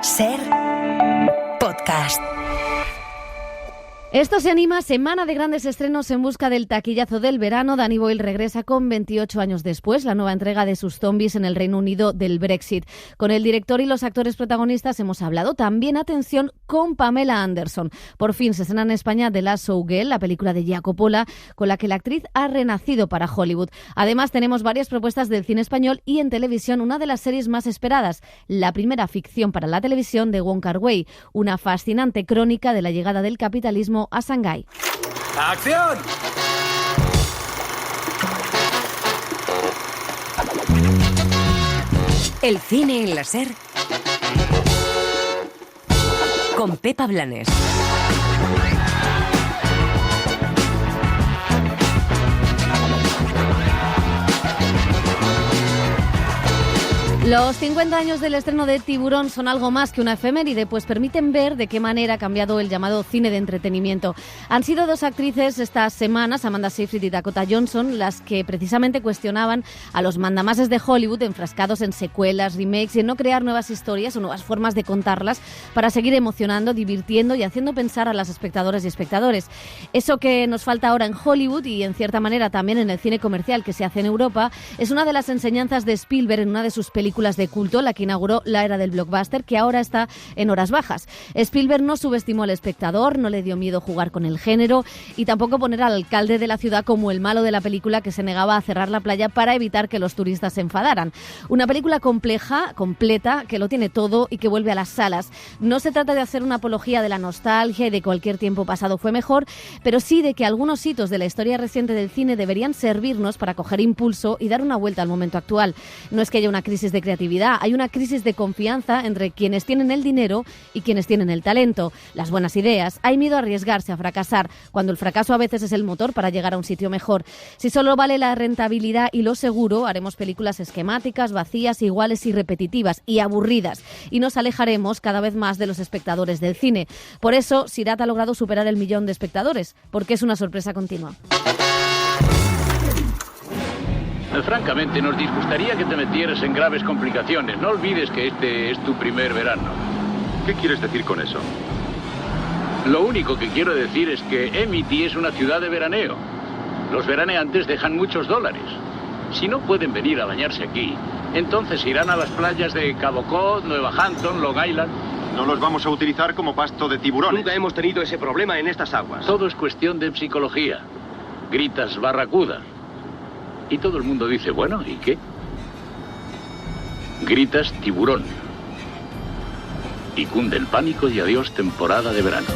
Ser podcast. Esto se anima, semana de grandes estrenos en busca del taquillazo del verano. Danny Boyle regresa con 28 años después, la nueva entrega de sus zombies en el Reino Unido del Brexit. Con el director y los actores protagonistas hemos hablado también, atención, con Pamela Anderson. Por fin se estrena en España The Last Showgirl, la película de Gia Coppola, con la que la actriz ha renacido para Hollywood. Además, tenemos varias propuestas del cine español y en televisión una de las series más esperadas, la primera ficción para la televisión de Wong Kar-wai, una fascinante crónica de la llegada del capitalismo a Shanghái. ¡Acción! El cine en la Ser con Pepa Blanes. Los 50 años del estreno de Tiburón son algo más que una efeméride, pues permiten ver de qué manera ha cambiado el llamado cine de entretenimiento. Han sido dos actrices estas semanas, Amanda Seyfried y Dakota Johnson, las que precisamente cuestionaban a los mandamases de Hollywood enfrascados en secuelas, remakes y en no crear nuevas historias o nuevas formas de contarlas para seguir emocionando, divirtiendo y haciendo pensar a las espectadoras y espectadores. Eso que nos falta ahora en Hollywood y en cierta manera también en el cine comercial que se hace en Europa es una de las enseñanzas de Spielberg en una de sus películas de culto, la que inauguró la era del blockbuster, que ahora está en horas bajas. Spielberg no subestimó al espectador, no le dio miedo jugar con el género y tampoco poner al alcalde de la ciudad como el malo de la película que se negaba a cerrar la playa para evitar que los turistas se enfadaran. Una película compleja, completa, que lo tiene todo y que vuelve a las salas. No se trata de hacer una apología de la nostalgia y de cualquier tiempo pasado fue mejor, pero sí de que algunos hitos de la historia reciente del cine deberían servirnos para coger impulso y dar una vuelta al momento actual. No es que haya una crisis de creatividad, hay una crisis de confianza entre quienes tienen el dinero y quienes tienen el talento, las buenas ideas. Hay miedo a arriesgarse, a fracasar, cuando el fracaso a veces es el motor para llegar a un sitio mejor. Si solo vale la rentabilidad y lo seguro, haremos películas esquemáticas, vacías, iguales y repetitivas y aburridas, y nos alejaremos cada vez más de los espectadores del cine. Por eso, Sirat ha logrado superar el 1.000.000 de espectadores, porque es una sorpresa continua. Francamente, nos disgustaría que te metieras en graves complicaciones. No olvides que este es tu primer verano. ¿Qué quieres decir con eso? Lo único que quiero decir es que Amity es una ciudad de veraneo. Los veraneantes dejan muchos dólares. Si no pueden venir a bañarse aquí, entonces irán a las playas de Cabo Cod, Nueva Hampton, Long Island. No los vamos a utilizar como pasto de tiburones. Nunca hemos tenido ese problema en estas aguas. Todo es cuestión de psicología. Gritas barracuda. Y todo el mundo dice, bueno, ¿y qué? Gritas tiburón. Y cunde el pánico y adiós temporada de verano.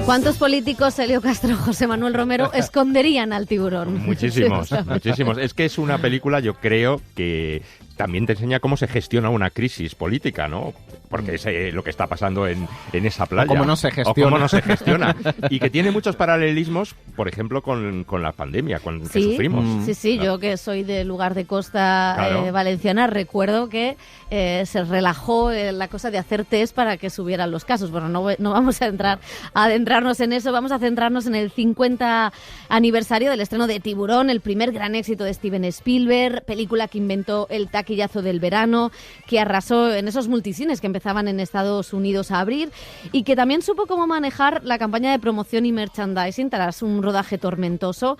¿Cuántos políticos, Helio Castro, José Manuel Romero, esconderían al tiburón? Muchísimos, muchísimos. Es que es una película, yo creo, que también te enseña cómo se gestiona una crisis política, ¿no? Porque es lo que está pasando en esa playa. O cómo no se gestiona. O cómo no se gestiona. Y que tiene muchos paralelismos, por ejemplo, con la pandemia, que sufrimos. Sí, yo que soy de lugar de costa valenciana, recuerdo que se relajó la cosa de hacer test para que subieran los casos. Bueno, no vamos a adentrarnos en eso, vamos a centrarnos en el 50 aniversario del estreno de Tiburón, el primer gran éxito de Steven Spielberg, película que inventó el taquillazo del verano, que arrasó en esos multicines que empezaban en Estados Unidos a abrir y que también supo cómo manejar la campaña de promoción y merchandising tras un rodaje tormentoso.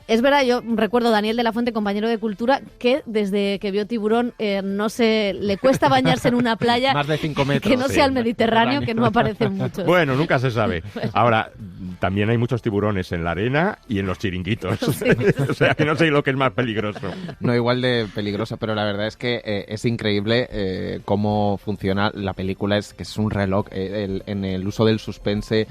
Es verdad, yo recuerdo a Daniel de la Fuente, compañero de Cultura, que desde que vio Tiburón le cuesta bañarse en una playa más de 5 metros, que no sea el Mediterráneo, que no aparecen muchos. Bueno, nunca se sabe. Ahora, también hay muchos tiburones en la arena y en los chiringuitos. Sí. O sea, que no sé lo que es más peligroso. No igual de peligroso, pero la verdad es que es increíble cómo funciona la película. Que es un reloj en el uso del suspense.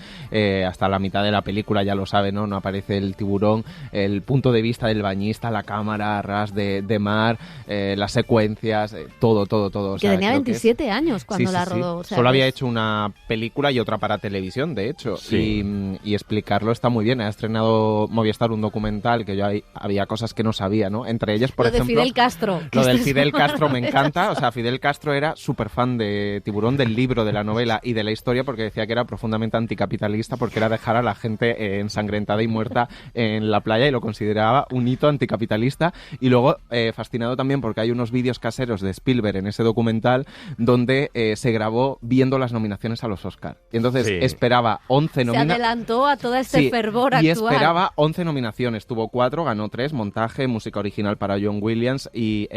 Hasta la mitad de la película, ya lo sabe, ¿no? No aparece el tiburón. El punto de vista del bañista, la cámara, ras de mar, las secuencias, todo. O sea, que tenía 27 años cuando la rodó. O sea, solo había hecho una película y otra para televisión, de hecho. Sí. Y explicarlo está muy bien. Ha estrenado Movistar un documental que yo había cosas que no sabía, ¿no? Entre ellas, por ejemplo... Lo de Fidel Castro. Lo del Fidel Castro me encanta. O sea, Fidel Castro era súper fan de Tiburón, del libro, de la novela y de la historia, porque decía que era profundamente anticapitalista, porque era dejar a la gente ensangrentada y muerta en la playa, y lo consideraba un hito anticapitalista. Y luego, fascinado también porque hay unos vídeos caseros de Spielberg en ese documental donde se grabó viendo las nominaciones a los Oscar. Y entonces esperaba 11 nominaciones. Se adelantó a todo este fervor y actual. esperaba 11 nominaciones. Tuvo 4, ganó 3, montaje, música original para John Williams y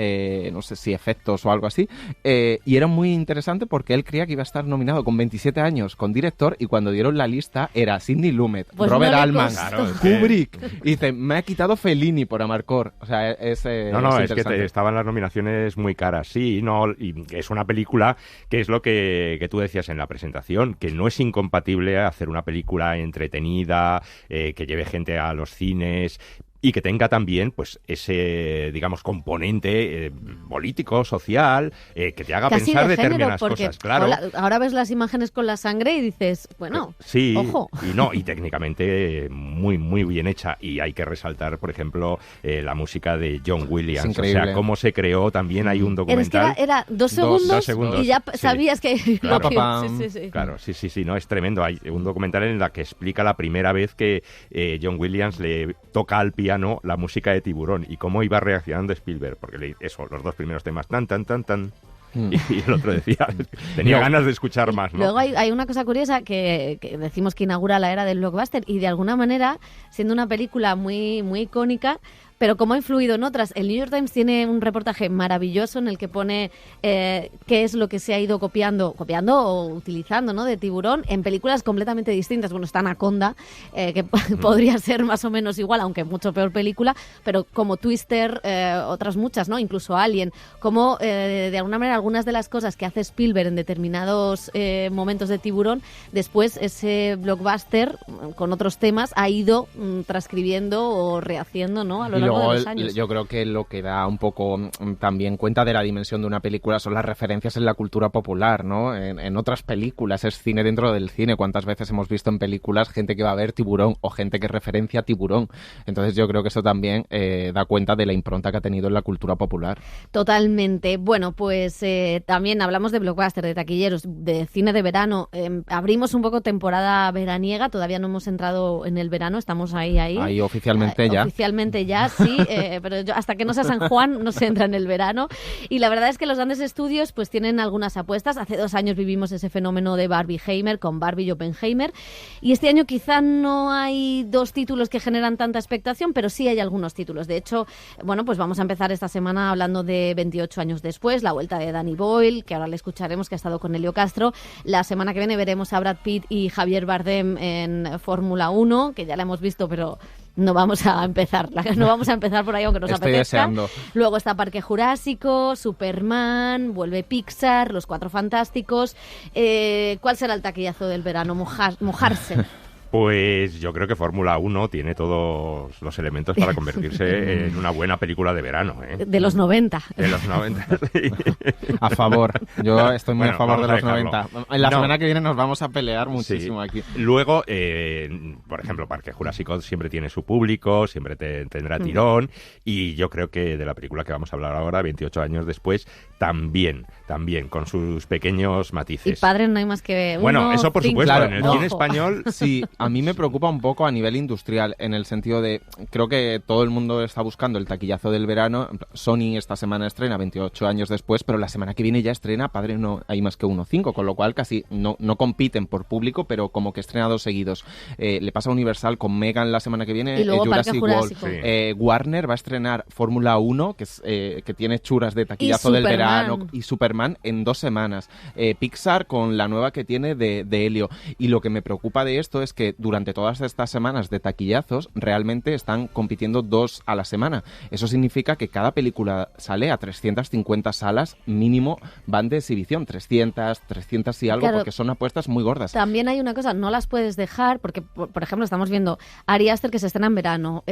no sé si efectos o algo así. Y era muy interesante porque él creía que iba a estar nominado con 27 años con director, y cuando dieron la lista era Sidney Lumet, pues Robert no Altman, Kubrick. Y dice, me ha quitado Fellini por Amarcord. O sea, es que estaban las nominaciones muy caras, sí, no, y es una película que es lo que tú decías en la presentación, que no es incompatible hacer una película entretenida, que lleve gente a los cines y que tenga también pues ese, digamos, componente político, social, que te haga casi pensar de género, determinadas porque, cosas, claro. Ahora ves las imágenes con la sangre y dices, bueno, sí, ojo. Y técnicamente muy, muy bien hecha. Y hay que resaltar, por ejemplo, la música de John Williams. O sea, cómo se creó, también hay un documental. Era 2 segundos, dos segundos y ya sabías que... Claro, sí. Claro, sí, no, es tremendo. Hay un documental en el que explica la primera vez que John Williams le toca al piano la música de Tiburón y cómo iba reaccionando Spielberg, porque los 2 primeros temas tan, y el otro decía, tenía ganas de escuchar más, ¿no? Luego hay una cosa curiosa que decimos que inaugura la era del blockbuster, y de alguna manera, siendo una película muy, muy icónica, pero cómo ha influido en otras. El New York Times tiene un reportaje maravilloso en el que pone qué es lo que se ha ido copiando o utilizando, ¿no?, de Tiburón en películas completamente distintas. Bueno, está Anaconda, que podría ser más o menos igual, aunque mucho peor película, pero como Twister, otras muchas, ¿no?, incluso Alien. Como de alguna manera algunas de las cosas que hace Spielberg en determinados momentos de Tiburón, después ese blockbuster con otros temas ha ido transcribiendo o rehaciendo, ¿no?, a lo largo de los años. Yo creo que lo que da un poco también cuenta de la dimensión de una película son las referencias en la cultura popular, ¿no? En otras películas, es cine dentro del cine. ¿Cuántas veces hemos visto en películas gente que va a ver Tiburón o gente que referencia a Tiburón? Entonces yo creo que eso también da cuenta de la impronta que ha tenido en la cultura popular. Totalmente. Bueno, pues también hablamos de blockbuster, de taquilleros, de cine de verano. Abrimos un poco temporada veraniega, todavía no hemos entrado en el verano, estamos ahí. Ahí oficialmente ya. Oficialmente ya, sí, pero hasta que no sea San Juan no se entra en el verano. Y la verdad es que los grandes estudios pues tienen algunas apuestas. Hace 2 años vivimos ese fenómeno de Barbie-Heimer con Barbie y Oppenheimer. Y este año quizá no hay 2 títulos que generan tanta expectación, pero sí hay algunos títulos. De hecho, bueno, pues vamos a empezar esta semana hablando de 28 años después, la vuelta de Danny Boyle, que ahora le escucharemos, que ha estado con Helio Castro. La semana que viene veremos a Brad Pitt y Javier Bardem en Fórmula 1, que ya la hemos visto, pero no vamos a empezar por ahí, aunque nos Estoy apetezca. deseando. Luego está Parque Jurásico, Superman, vuelve Pixar, Los Cuatro Fantásticos. ¿Cuál será el taquillazo del verano? Mojarse. Pues yo creo que Fórmula 1 tiene todos los elementos para convertirse en una buena película de verano, ¿eh? De los 90. De los 90, sí. A favor. Yo estoy muy a favor de los dejarlo. 90. En la semana que viene nos vamos a pelear muchísimo aquí. Luego, por ejemplo, Parque Jurásico siempre tiene su público, siempre tendrá tirón, y yo creo que de la película que vamos a hablar ahora, 28 años después, también, con sus pequeños matices. Y padre no hay más que uno. Bueno, eso por supuesto, claro, en el no. cine español... Sí, a mí me preocupa un poco a nivel industrial, en el sentido de, creo que todo el mundo está buscando el taquillazo del verano. Sony esta semana estrena 28 años después, pero la semana que viene ya estrena Padre no hay más que uno, 5, con lo cual casi no compiten por público, pero como que estrena 2 seguidos. Le pasa a Universal con Megan la semana que viene, y luego Jurassic World. Sí. Warner va a estrenar Fórmula 1, que tiene churas de taquillazo del verano, y Superman en 2 semanas. Pixar con la nueva que tiene de Helio. Y lo que me preocupa de esto es que durante todas estas semanas de taquillazos realmente están compitiendo 2 a la semana. Eso significa que cada película sale a 350 salas mínimo, van de exhibición, 300 y algo, claro, porque son apuestas muy gordas. También hay una cosa, no las puedes dejar, porque por ejemplo estamos viendo Ari Aster, que se estrena en verano,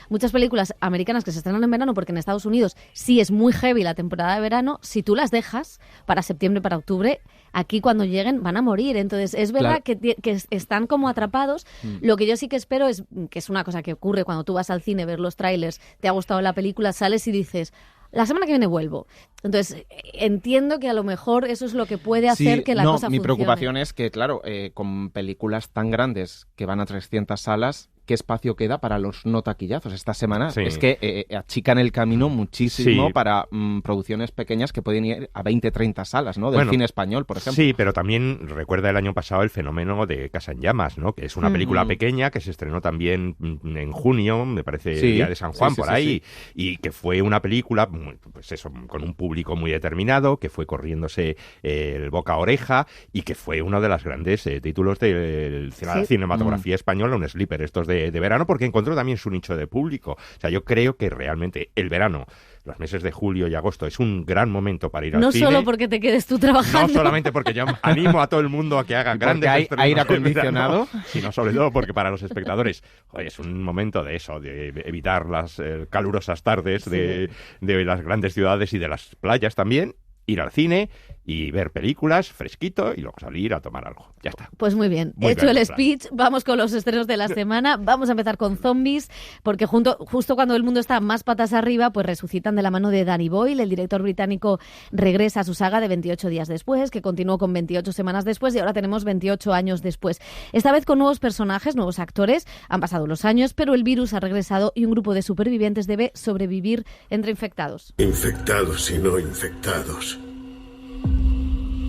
muchas películas americanas que se estrenan en verano, porque en Estados Unidos sí es muy heavy la temporada de verano. Si tú las dejas para septiembre, para octubre, aquí cuando lleguen van a morir. Entonces es verdad, claro, que están como atrapados. Lo que yo sí que espero es, que es una cosa que ocurre cuando tú vas al cine, ver los trailers, te ha gustado la película, sales y dices, la semana que viene vuelvo. Entonces, entiendo que a lo mejor eso es lo que puede hacer que la cosa funcione. Mi preocupación es que, claro, con películas tan grandes que van a 300 salas, qué espacio queda para los no taquillazos. Esta semana Sí. es que achican el camino muchísimo Sí. para producciones pequeñas que pueden ir a 20, 30 salas, ¿no? Del Bueno, cine español, por ejemplo. Sí, pero también recuerda el año pasado el fenómeno de Casa en Llamas, ¿no? Que es una película pequeña que se estrenó también en junio, me parece, Sí, Día de San Juan, sí, sí, por sí, ahí, y que fue una película, pues eso, con un público muy determinado, que fue corriéndose el boca a oreja y que fue uno de los grandes títulos de la cinematografía española, un sleeper estos de verano, porque encontró también su nicho de público. O sea, yo creo que realmente el verano, los meses de julio y agosto, es un gran momento para ir al cine. No solo porque te quedes tú trabajando. No solamente porque yo animo a todo el mundo a que haga grandes hay estrenos aire de verano, acondicionado. sino sobre todo porque para los espectadores, joder, es un momento de eso, de evitar las calurosas tardes de las grandes ciudades y de las playas también, ir al cine y ver películas fresquito y luego salir a tomar algo. Ya está. Pues muy bien, Muy hecho bien, el plan. speech, vamos con los estrenos de la semana. Vamos a empezar con Zombies, porque justo cuando el mundo está más patas arriba, pues resucitan de la mano de Danny Boyle. El director británico regresa a su saga de 28 días después, que continuó con 28 semanas después, y ahora tenemos 28 años después. Esta vez con nuevos personajes, nuevos actores. Han pasado los años, pero el virus ha regresado y un grupo de supervivientes debe sobrevivir entre infectados. Infectados y no infectados.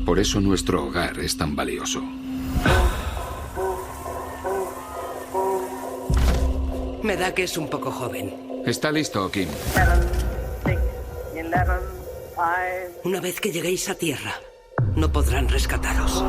Por eso nuestro hogar es tan valioso. Me da que es un poco joven. ¿Está listo, Kim? Una vez que lleguéis a tierra, no podrán rescataros.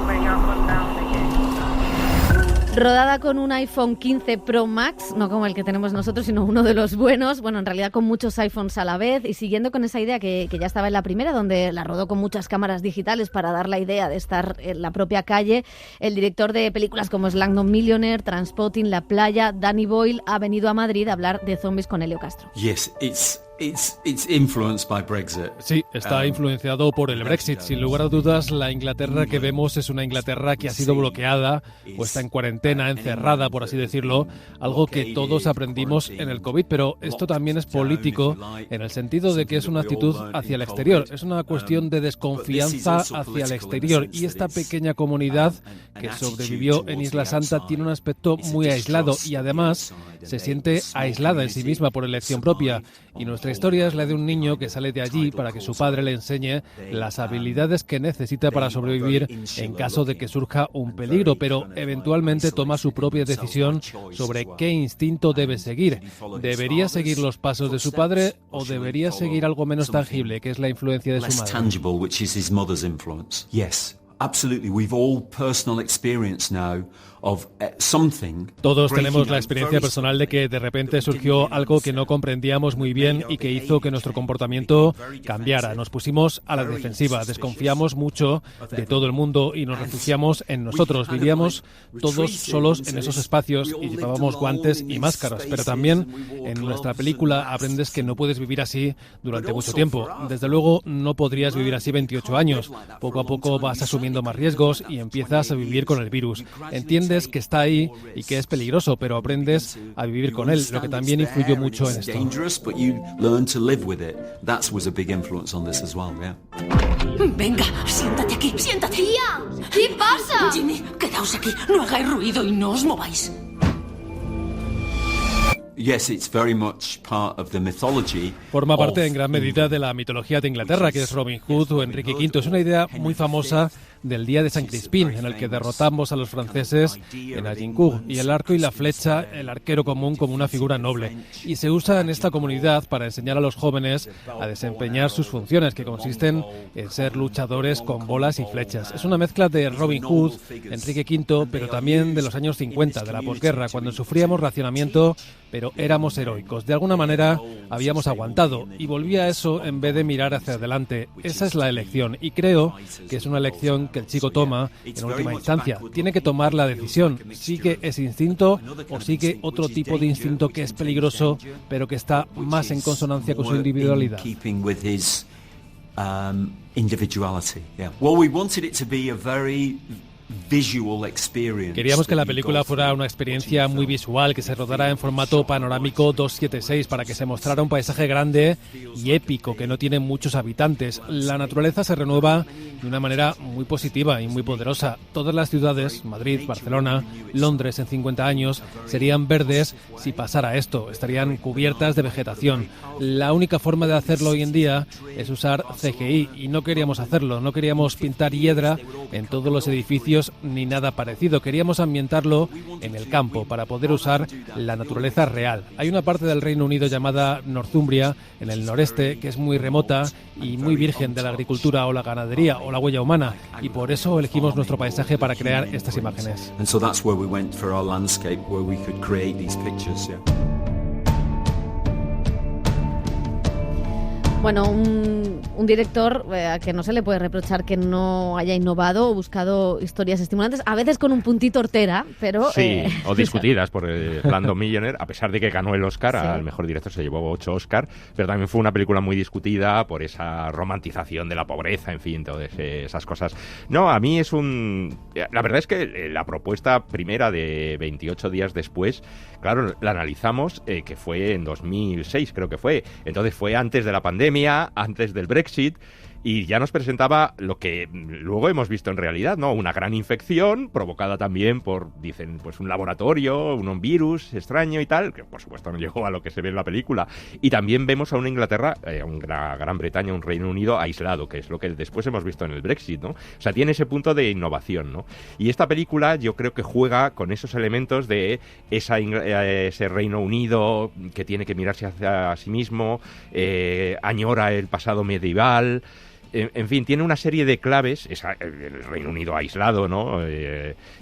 Rodada con un iPhone 15 Pro Max, no como el que tenemos nosotros, sino uno de los buenos. Bueno, en realidad con muchos iPhones a la vez, y siguiendo con esa idea que ya estaba en la primera, donde la rodó con muchas cámaras digitales para dar la idea de estar en la propia calle, el director de películas como Slumdog Millionaire, Trainspotting, La Playa, Danny Boyle, ha venido a Madrid a hablar de Zombies con Helio Castro. Yes, it's influenced by Brexit. Sí, está influenciado por el Brexit. Sin lugar a dudas, la Inglaterra que vemos es una Inglaterra que ha sido bloqueada o está en cuarentena, encerrada, por así decirlo, algo que todos aprendimos en el COVID, pero esto también es político en el sentido de que es una actitud hacia el exterior, es una cuestión de desconfianza hacia el exterior, y esta pequeña comunidad que sobrevivió en Isla Santa tiene un aspecto muy aislado y además se siente aislada en sí misma por elección propia. Y nuestra historia es la de un niño que sale de allí para que su padre le enseñe las habilidades que necesita para sobrevivir en caso de que surja un peligro, pero eventualmente toma su propia decisión sobre qué instinto debe seguir. ¿Debería seguir los pasos de su padre o debería seguir algo menos tangible, que es la influencia de su madre? Absolutely, we've all personal experience now of something. Todos tenemos la experiencia personal de que de repente surgió algo que no comprendíamos muy bien y que hizo que nuestro comportamiento cambiara. Nos pusimos a la defensiva, desconfiamos mucho de todo el mundo y nos refugiamos en nosotros. Vivíamos todos solos en esos espacios y llevábamos guantes y máscaras, pero también en nuestra película aprendes que no puedes vivir así durante mucho tiempo. Desde luego no podrías vivir así 28 años. Poco a poco vas asumiendo más riesgos y empiezas a vivir con el virus. Entiendes que está ahí y que es peligroso, pero aprendes a vivir con él, lo que también influyó mucho en esto. Venga, siéntate aquí, siéntate. ¡Tía! ¿Qué pasa? Jimmy, quedaos aquí, no hagáis ruido y no os mováis. Yes, it's very much part of the mythology. Forma parte en gran medida de la mitología de Inglaterra, que es Robin Hood o Enrique V. Es una idea muy famosa del Día de San Crispín, en el que derrotamos a los franceses en Agincourt, y el arco y la flecha, el arquero común, como una figura noble. Y se usa en esta comunidad para enseñar a los jóvenes a desempeñar sus funciones, que consisten en ser luchadores con bolas y flechas. Es una mezcla de Robin Hood, Enrique V, pero también de los años 50, de la posguerra, cuando sufríamos racionamiento, pero éramos heroicos. De alguna manera habíamos aguantado, y volví a eso en vez de mirar hacia adelante. Esa es la elección, y creo que es una elección que el chico toma en última instancia. Tiene que tomar la decisión. ¿Sigue ese instinto o sigue otro tipo de instinto que es peligroso, pero que está más en consonancia con su individualidad? Individuality. Yeah. Well, we wanted it to be a very Queríamos que la película fuera una experiencia muy visual, que se rodara en formato panorámico 2:7:6 para que se mostrara un paisaje grande y épico que no tiene muchos habitantes. La naturaleza se renueva de una manera muy positiva y muy poderosa. Todas las ciudades, Madrid, Barcelona, Londres en 50 años, serían verdes si pasara esto, estarían cubiertas de vegetación. La única forma de hacerlo hoy en día es usar CGI y no queríamos hacerlo, no queríamos pintar hiedra en todos los edificios ni nada parecido. Queríamos ambientarlo en el campo para poder usar la naturaleza real. Hay una parte del Reino Unido llamada Northumbria, en el noreste, que es muy remota y muy virgen de la agricultura o la ganadería o la huella humana, y por eso elegimos nuestro paisaje para crear estas imágenes. And so that's where we went for our landscape, where we could create these pictures. Yeah. Bueno, un director a que no se le puede reprochar que no haya innovado o buscado historias estimulantes, a veces con un puntito hortera, pero... Sí, o discutidas por Landon Millionaire, a pesar de que ganó el Oscar, al mejor director se llevó 8 Oscar, pero también fue una película muy discutida por esa romantización de la pobreza, en fin, todas esas cosas. No, a mí es la verdad es que la propuesta primera de 28 días después, claro, la analizamos, que fue en 2006, creo que fue. Entonces fue antes de la pandemia, antes del Brexit, y ya nos presentaba lo que luego hemos visto en realidad, ¿no? Una gran infección provocada también por, dicen, pues un laboratorio, un virus extraño y tal, que por supuesto no llegó a lo que se ve en la película. Y también vemos a una Inglaterra, a una Gran Bretaña, un Reino Unido aislado, que es lo que después hemos visto en el Brexit, ¿no? O sea, tiene ese punto de innovación, ¿no? Y esta película yo creo que juega con esos elementos de ese Reino Unido que tiene que mirarse hacia sí mismo, añora el pasado medieval. En fin, tiene una serie de claves, el Reino Unido aislado, ¿no?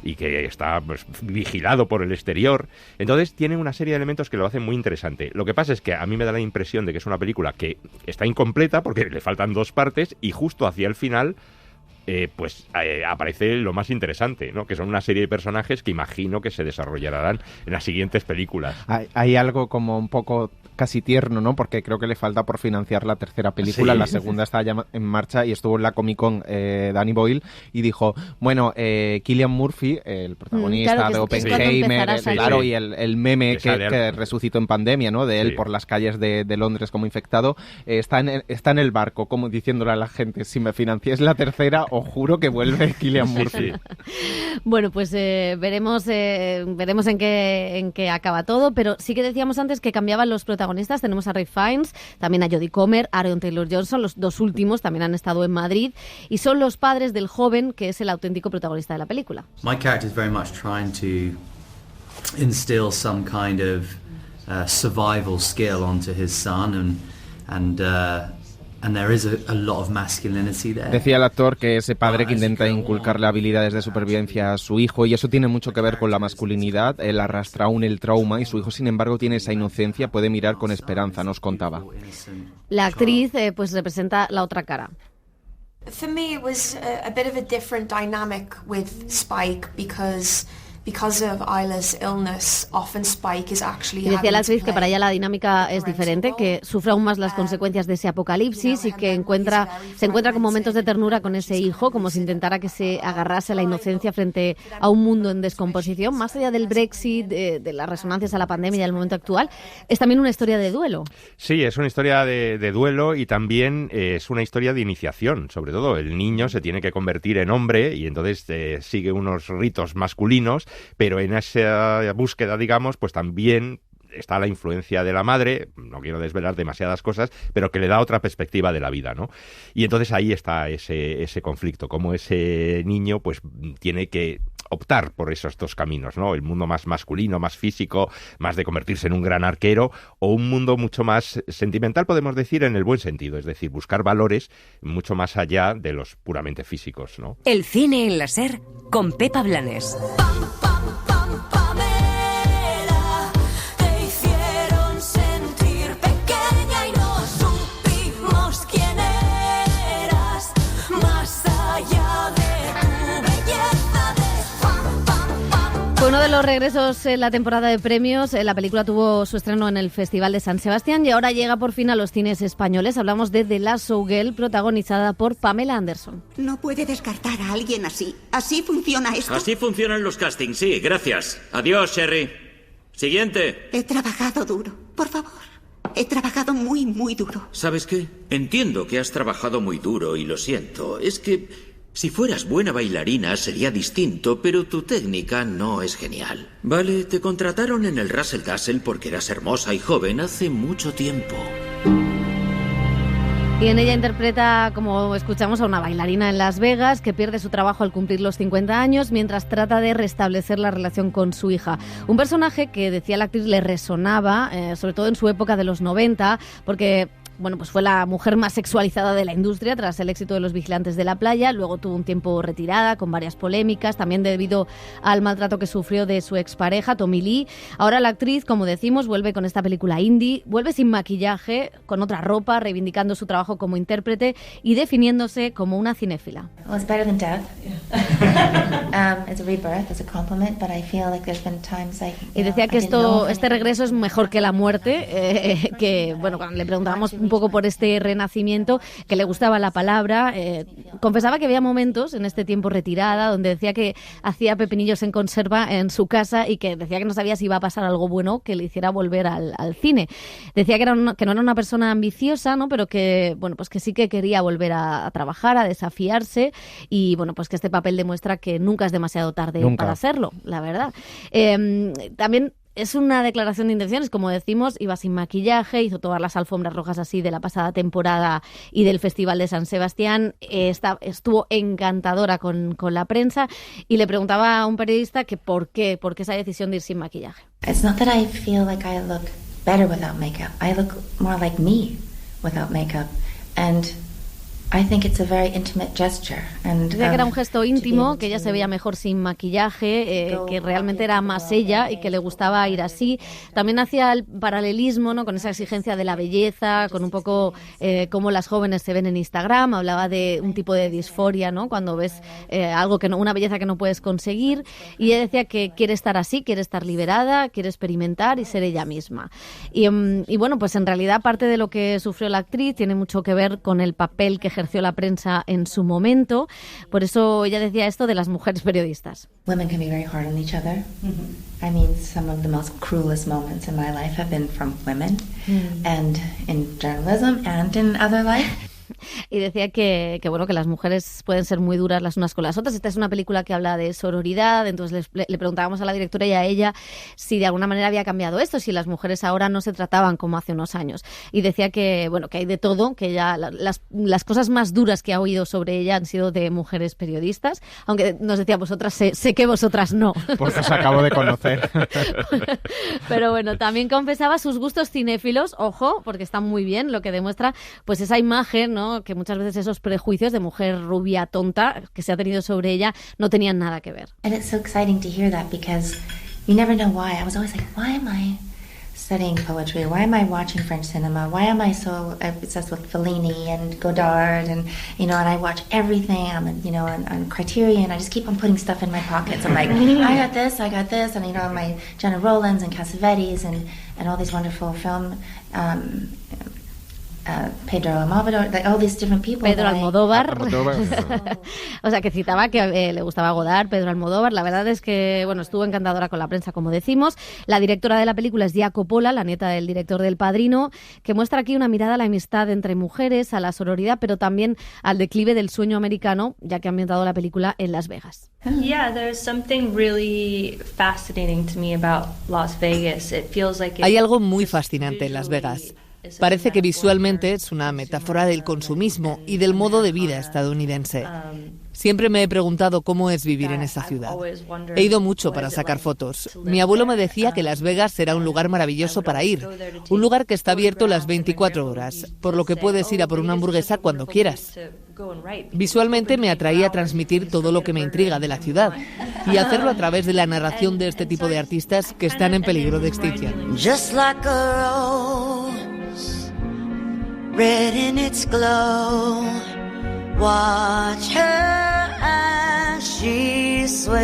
Y que está pues, vigilado por el exterior. Entonces tiene una serie de elementos que lo hacen muy interesante. Lo que pasa es que a mí me da la impresión de que es una película que está incompleta porque le faltan 2 partes y justo hacia el final aparece lo más interesante, ¿no? Que son una serie de personajes que imagino que se desarrollarán en las siguientes películas. Hay algo como un poco casi tierno, ¿no? Porque creo que le falta por financiar la tercera película. Sí. La segunda está ya en marcha y estuvo en la Comic Con Danny Boyle y dijo, bueno, Cillian Murphy, el protagonista de Oppenheimer, claro, y el meme que resucitó en pandemia, ¿no? De él por las calles de Londres como infectado, está en el barco, como diciéndole a la gente, si me financiáis la tercera, os juro que vuelve Cillian Murphy. Sí. Bueno, pues veremos en qué acaba todo, pero sí que decíamos antes que cambiaban los protagonistas. Tenemos a Ralph Fiennes, también a Jodie Comer, Aaron Taylor-Johnson, los 2 últimos también han estado en Madrid y son los padres del joven que es el auténtico protagonista de la película. My character is very much trying to instill some kind of survival skill onto his son and there is a lot of masculinity there. Decía el actor que ese padre que intenta inculcarle habilidades de supervivencia a su hijo, y eso tiene mucho que ver con la masculinidad. Él arrastra aún el trauma y su hijo, sin embargo, tiene esa inocencia, puede mirar con esperanza, nos contaba. La actriz pues representa la otra cara. For me it was a bit of a different dynamic with Spike because of Isla's illness, often Spike is actually... Y decía la actriz que para ella la dinámica es diferente, que sufre aún más las consecuencias de ese apocalipsis y que se encuentra con momentos de ternura con ese hijo, como si intentara que se agarrase a la inocencia frente a un mundo en descomposición. Más allá del Brexit, de las resonancias a la pandemia y del momento actual, es también una historia de duelo. Sí, es una historia de duelo y también es una historia de iniciación. Sobre todo, el niño se tiene que convertir en hombre y entonces sigue unos ritos masculinos, pero en esa búsqueda, digamos, pues también está la influencia de la madre, no quiero desvelar demasiadas cosas, pero que le da otra perspectiva de la vida, ¿no? Y entonces ahí está ese conflicto, como ese niño pues tiene que optar por esos 2 caminos, ¿no? El mundo más masculino, más físico, más de convertirse en un gran arquero, o un mundo mucho más sentimental, podemos decir, en el buen sentido, es decir, buscar valores mucho más allá de los puramente físicos, ¿no? El cine en la SER con Pepa Blanes. Fue uno de los regresos en la temporada de premios, la película tuvo su estreno en el Festival de San Sebastián y ahora llega por fin a los cines españoles. Hablamos de The Last Showgirl, protagonizada por Pamela Anderson. No puede descartar a alguien así. ¿Así funciona esto? Así funcionan los castings, sí, gracias. Adiós, Sherry. Siguiente. He trabajado duro, por favor. He trabajado muy, muy duro. ¿Sabes qué? Entiendo que has trabajado muy duro y lo siento. Es que si fueras buena bailarina sería distinto, pero tu técnica no es genial. Vale, te contrataron en el Russell Castle porque eras hermosa y joven hace mucho tiempo. Y en ella interpreta, como escuchamos, a una bailarina en Las Vegas que pierde su trabajo al cumplir los 50 años mientras trata de restablecer la relación con su hija. Un personaje que, decía la actriz, le resonaba, sobre todo en su época de los 90, porque bueno, pues fue la mujer más sexualizada de la industria tras el éxito de Los Vigilantes de la Playa. Luego tuvo un tiempo retirada con varias polémicas, también debido al maltrato que sufrió de su expareja, Tommy Lee. Ahora la actriz, como decimos, vuelve con esta película indie, vuelve sin maquillaje, con otra ropa, reivindicando su trabajo como intérprete y definiéndose como una cinéfila. Well, it's better than death. It's a rebirth, it's a compliment, but I feel like there's been times y decía que este regreso es mejor que la muerte, que bueno, cuando le preguntábamos un poco por este renacimiento, que le gustaba la palabra, confesaba que había momentos en este tiempo retirada donde decía que hacía pepinillos en conserva en su casa y que decía que no sabía si iba a pasar algo bueno que le hiciera volver al cine. Decía que no era una persona ambiciosa, ¿no? Pero que bueno, pues que sí que quería volver a trabajar, a desafiarse, y bueno, pues que este papel demuestra que nunca es demasiado tarde para hacerlo, la verdad. También es una declaración de intenciones, como decimos, iba sin maquillaje, hizo todas las alfombras rojas así de la pasada temporada y del Festival de San Sebastián, estuvo encantadora con la prensa, y le preguntaba a un periodista que por qué esa decisión de ir sin maquillaje. It's not that I feel like I look better without makeup. I look more like me without makeup, and I think it's a very intimate gesture. Decía que era un gesto íntimo, que ella se veía mejor sin maquillaje, que realmente era más ella y que le gustaba ir así. También hacía el paralelismo, ¿no?, con esa exigencia de la belleza, con un poco cómo las jóvenes se ven en Instagram. Hablaba de un tipo de disforia, ¿no?, cuando ves algo que no, una belleza que no puedes conseguir. Y ella decía que quiere estar así, quiere estar liberada, quiere experimentar y ser ella misma. Y bueno, pues en realidad parte de lo que sufrió la actriz tiene mucho que ver con el papel que ejerció la prensa en su momento. Por eso ella decía esto de las mujeres periodistas. Women can be very hard on each other. I mean, some of the most cruelest moments in my life have been from women, and in journalism and in other life. Y decía que bueno, que las mujeres pueden ser muy duras las unas con las otras. Esta es una película que habla de sororidad, entonces le preguntábamos a la directora y a ella si de alguna manera había cambiado esto, si las mujeres ahora no se trataban como hace unos años. Y decía que bueno, que hay de todo, que ya las cosas más duras que ha oído sobre ella han sido de mujeres periodistas, aunque nos decía, vosotras sé que vosotras no. Porque os acabo de conocer. Pero bueno, también confesaba sus gustos cinéfilos, ojo, porque está muy bien, lo que demuestra pues esa imagen, ¿no?, que muchas veces esos prejuicios de mujer rubia tonta que se ha tenido sobre ella no tenían nada que ver. And it's so exciting to hear that because you never know why. I was always like, why am I studying poetry? Why am I watching French cinema? Why am I so obsessed with Fellini and Godard? And and I watch everything. I'm on Criterion. I just keep on putting stuff in my pockets. I'm like, I got this, and my Jenna Rollins and Cassavetes and all these wonderful film. Pedro Almodóvar, all these different people. Pedro Almodóvar. O sea, que citaba que le gustaba Godard, Pedro Almodóvar. La verdad es que, bueno, estuvo encantadora con la prensa, como decimos. La directora de la película es Dia Coppola, la nieta del director del Padrino, que muestra aquí una mirada a la amistad entre mujeres, a la sororidad, pero también al declive del sueño americano, ya que ha ambientado la película en Las Vegas. Yeah, there's something really fascinating to me about Las Vegas. It feels like Hay algo muy fascinante en Las Vegas. Parece que visualmente es una metáfora del consumismo y del modo de vida estadounidense. Siempre me he preguntado cómo es vivir en esa ciudad. He ido mucho para sacar fotos. Mi abuelo me decía que Las Vegas será un lugar maravilloso para ir, un lugar que está abierto las 24 horas, por lo que puedes ir a por una hamburguesa cuando quieras. Visualmente me atraía transmitir todo lo que me intriga de la ciudad y hacerlo a través de la narración de este tipo de artistas que están en peligro de extinción. Red in its glow, watch her as she sways.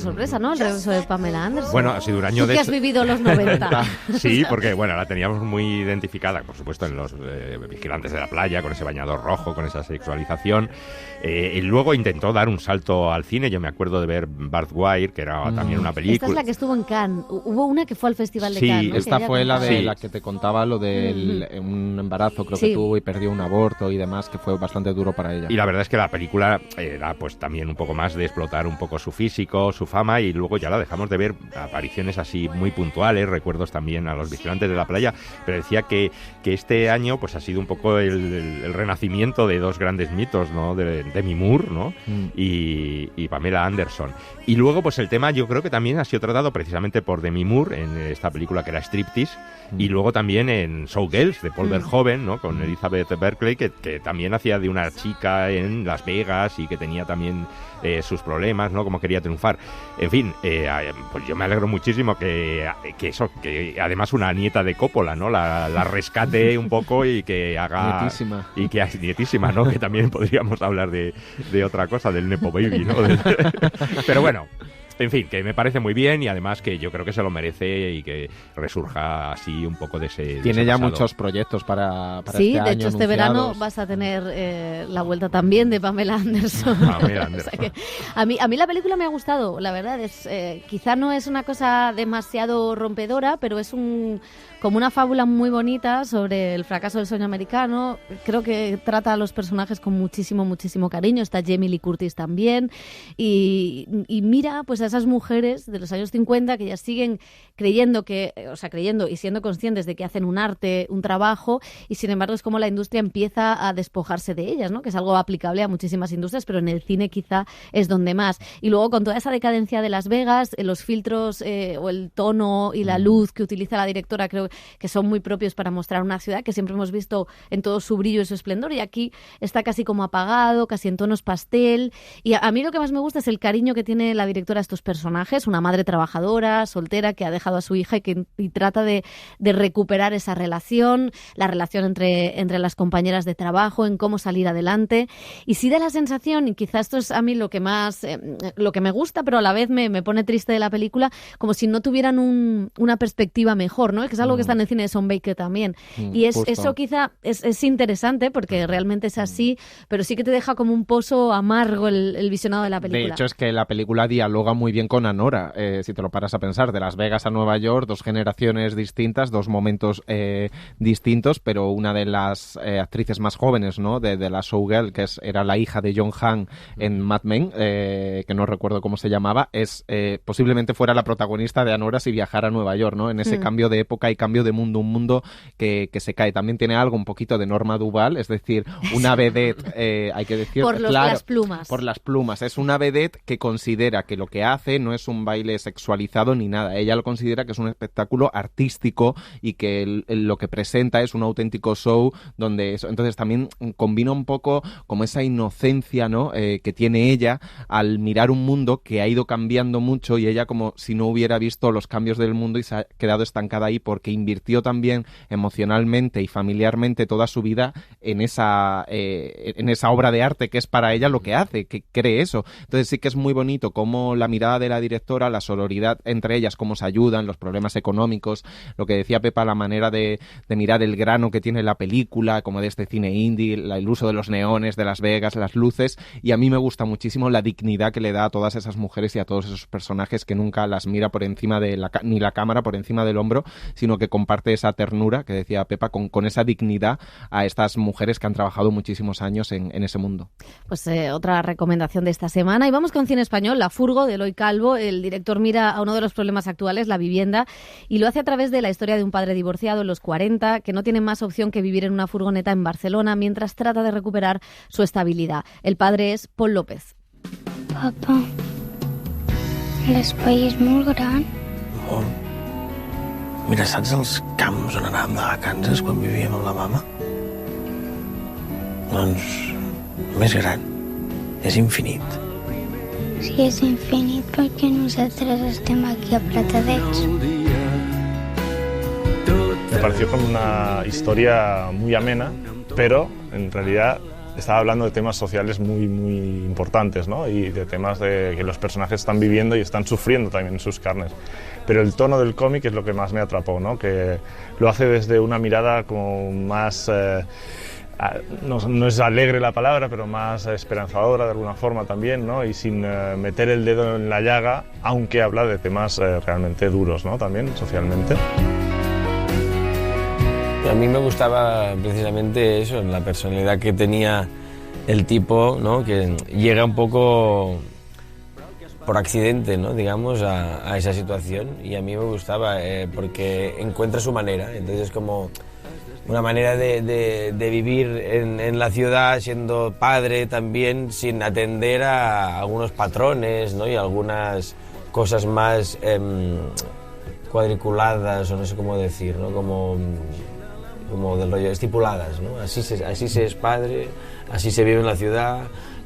sorpresa, ¿no? El regreso de Pamela Anderson. Bueno, ha sido un año ¿Tú que has vivido los 90? Sí, porque bueno, la teníamos muy identificada, por supuesto, en los Vigilantes de la Playa, con ese bañador rojo, con esa sexualización. Y luego intentó dar un salto al cine. Yo me acuerdo de ver Barbed Wire, que era también una película. Esta es la que estuvo en Cannes. Hubo una que fue al Festival de Cannes, ¿no? Esta fue la de la que te contaba lo del un embarazo, creo que tuvo, y perdió un aborto y demás, que fue bastante duro para ella. Y la verdad es que la película era pues también un poco más de explotar un poco su físico, su fama, y luego ya la dejamos de ver apariciones así muy puntuales, recuerdos también a los Vigilantes de la Playa, pero decía que este año pues ha sido un poco el renacimiento de dos grandes mitos, ¿no? De Demi Moore, ¿no? Y Pamela Anderson. Y luego pues el tema yo creo que también ha sido tratado precisamente por Demi Moore en esta película que era Striptease, y luego también en Showgirls de Paul Verhoeven, ¿no? Con Elizabeth Berkley, que también hacía de una chica en Las Vegas y que tenía también sus problemas, ¿no? Como quería triunfar. En fin, pues yo me alegro muchísimo que además una nieta de Coppola, ¿no? La rescate un poco y que haga... Nietísima. Y que nietísima, ¿no? Que también podríamos hablar de otra cosa, del Nepo Baby, ¿no? Pero bueno... En fin, que me parece muy bien y además que yo creo que se lo merece y que resurja así un poco de ese Tiene ya pasado. muchos proyectos para este año. Sí, de hecho este verano anunciados. vas a tener la vuelta también de Pamela Anderson. Pamela Anderson. O sea que a mí la película me ha gustado, la verdad. Quizá no es una cosa demasiado rompedora, pero es como una fábula muy bonita sobre el fracaso del sueño americano. Creo que trata a los personajes con muchísimo, muchísimo cariño. Está Jamie Lee Curtis también. Y mira pues a esas mujeres de los años 50 que ya siguen creyendo y siendo conscientes de que hacen un arte, un trabajo, y sin embargo es como la industria empieza a despojarse de ellas, ¿no? Que es algo aplicable a muchísimas industrias, pero en el cine quizá es donde más. Y luego con toda esa decadencia de Las Vegas, los filtros o el tono y la luz que utiliza la directora creo que son muy propios para mostrar una ciudad que siempre hemos visto en todo su brillo y su esplendor, y aquí está casi como apagado, casi en tonos pastel. Y a mí lo que más me gusta es el cariño que tiene la directora a estos personajes, una madre trabajadora, soltera, que ha dejado a su hija y trata de recuperar esa relación, la relación entre las compañeras de trabajo, en cómo salir adelante. Y sí da la sensación, y quizás esto es a mí lo que más lo que me gusta, pero a la vez me pone triste de la película, como si no tuvieran una perspectiva mejor, ¿no? Que es algo que está en el cine de Sean Baker también. Y eso quizá es interesante porque realmente es así, pero sí que te deja como un pozo amargo el visionado de la película. De hecho, es que la película dialoga muy bien con Anora, si te lo paras a pensar, de Las Vegas a Nueva York, dos generaciones distintas, dos momentos distintos, pero una de las actrices más jóvenes, ¿no? de la Showgirl, que era la hija de John Hamm en Mad Men, que no recuerdo cómo se llamaba, posiblemente fuera la protagonista de Anora si viajara a Nueva York, ¿no? En ese cambio de época y cambio de mundo, un mundo que se cae. También tiene algo un poquito de Norma Duval, es decir, una vedette, hay que decir, las plumas. Por las plumas. Es una vedette que considera que lo que hace no es un baile sexualizado ni nada. Ella lo considera que es un espectáculo artístico y que lo que presenta es un auténtico show donde eso. Entonces también combina un poco como esa inocencia, ¿no? Que tiene ella al mirar un mundo que ha ido cambiando mucho, y ella como si no hubiera visto los cambios del mundo y se ha quedado estancada ahí porque invirtió también emocionalmente y familiarmente toda su vida en esa obra de arte que es para ella lo que hace, que cree eso. Entonces sí que es muy bonito cómo la mirada de la directora, la sororidad entre ellas, cómo se ayudan, los problemas económicos, lo que decía Pepa, la manera de mirar el grano que tiene la película, como de este cine indie, el uso de los neones, de Las Vegas, las luces, y a mí me gusta muchísimo la dignidad que le da a todas esas mujeres y a todos esos personajes, que nunca las mira por encima de ni la cámara por encima del hombro, sino que comparte esa ternura que decía Pepa con esa dignidad a estas mujeres que han trabajado muchísimos años en ese mundo. Pues otra recomendación de esta semana. Y vamos con cine español, La Furgo, de Eloy Calvo. El director mira a uno de los problemas actuales, la vivienda, y lo hace a través de la historia de un padre divorciado en los 40 que no tiene más opción que vivir en una furgoneta en Barcelona mientras trata de recuperar su estabilidad. El padre es Pol López. Papa, l'espai és molt gran. Molt. Mira, saps els camps on anàvem de vacances quan vivíem amb la mama? Doncs més gran. És infinit. Si és infinit, per què nosaltres estem aquí apretadets? Me pareció como una historia muy amena, pero en realidad estaba hablando de temas sociales muy, muy importantes, ¿no? Y de temas que los personajes están viviendo y están sufriendo también en sus carnes. Pero el tono del cómic es lo que más me atrapó, ¿no? Que lo hace desde una mirada como más... no es alegre la palabra, pero más esperanzadora de alguna forma también, ¿no? Y sin meter el dedo en la llaga, aunque habla de temas realmente duros, ¿no? También socialmente. A mí me gustaba precisamente eso, la personalidad que tenía el tipo, ¿no? Que llega un poco por accidente, ¿no? Digamos, a esa situación, y a mí me gustaba porque encuentra su manera, entonces como una manera de vivir en la ciudad siendo padre también, sin atender a algunos patrones, ¿no? Y algunas cosas más cuadriculadas, o no sé cómo decir, ¿no? Como del rollo, estipuladas, ¿no? Así se es padre, así se vive en la ciudad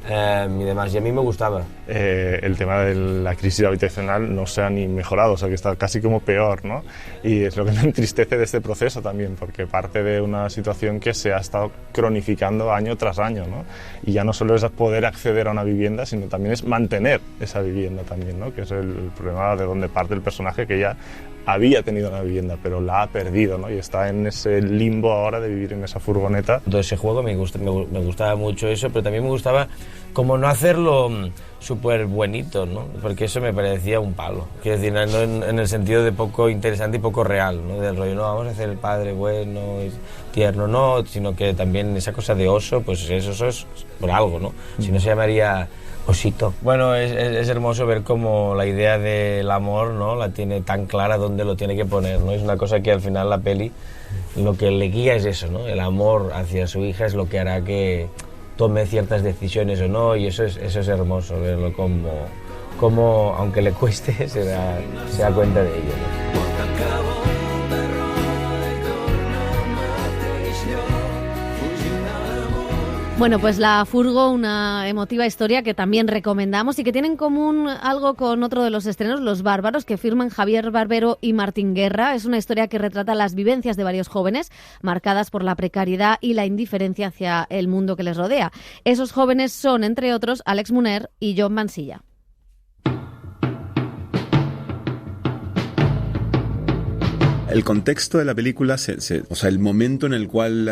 y demás, y a mí me gustaba. El tema de la crisis habitacional no se ha ni mejorado, o sea que está casi como peor, ¿no? Y es lo que me entristece de este proceso también, porque parte de una situación que se ha estado cronificando año tras año, ¿no? Y ya no solo es poder acceder a una vivienda, sino también es mantener esa vivienda también, ¿no? Que es el problema de donde parte el personaje, que ya había tenido una vivienda, pero la ha perdido, ¿no? Y está en ese limbo ahora de vivir en esa furgoneta. Todo ese juego me gustaba mucho eso, pero también me gustaba como no hacerlo súper buenito, ¿no? Porque eso me parecía un palo. Quiero decir, no en el sentido de poco interesante y poco real, ¿no? Del rollo, no, vamos a hacer el padre bueno y tierno, no, sino que también esa cosa de oso, pues eso es por algo, ¿no? Si no se llamaría osito. Bueno, es hermoso ver cómo la idea del amor, ¿no? La tiene tan clara dónde lo tiene que poner, ¿no? Es una cosa que al final la peli lo que le guía es eso, ¿no? El amor hacia su hija es lo que hará que tome ciertas decisiones o no, y eso es hermoso, verlo como aunque le cueste, se da cuenta de ello, ¿no? Bueno, pues La Furgo, una emotiva historia que también recomendamos y que tiene en común algo con otro de los estrenos, Los Bárbaros, que firman Javier Barbero y Martín Guerra. Es una historia que retrata las vivencias de varios jóvenes marcadas por la precariedad y la indiferencia hacia el mundo que les rodea. Esos jóvenes son, entre otros, Àlex Muner y John Mansilla. El contexto de la película, o sea, el momento en el cual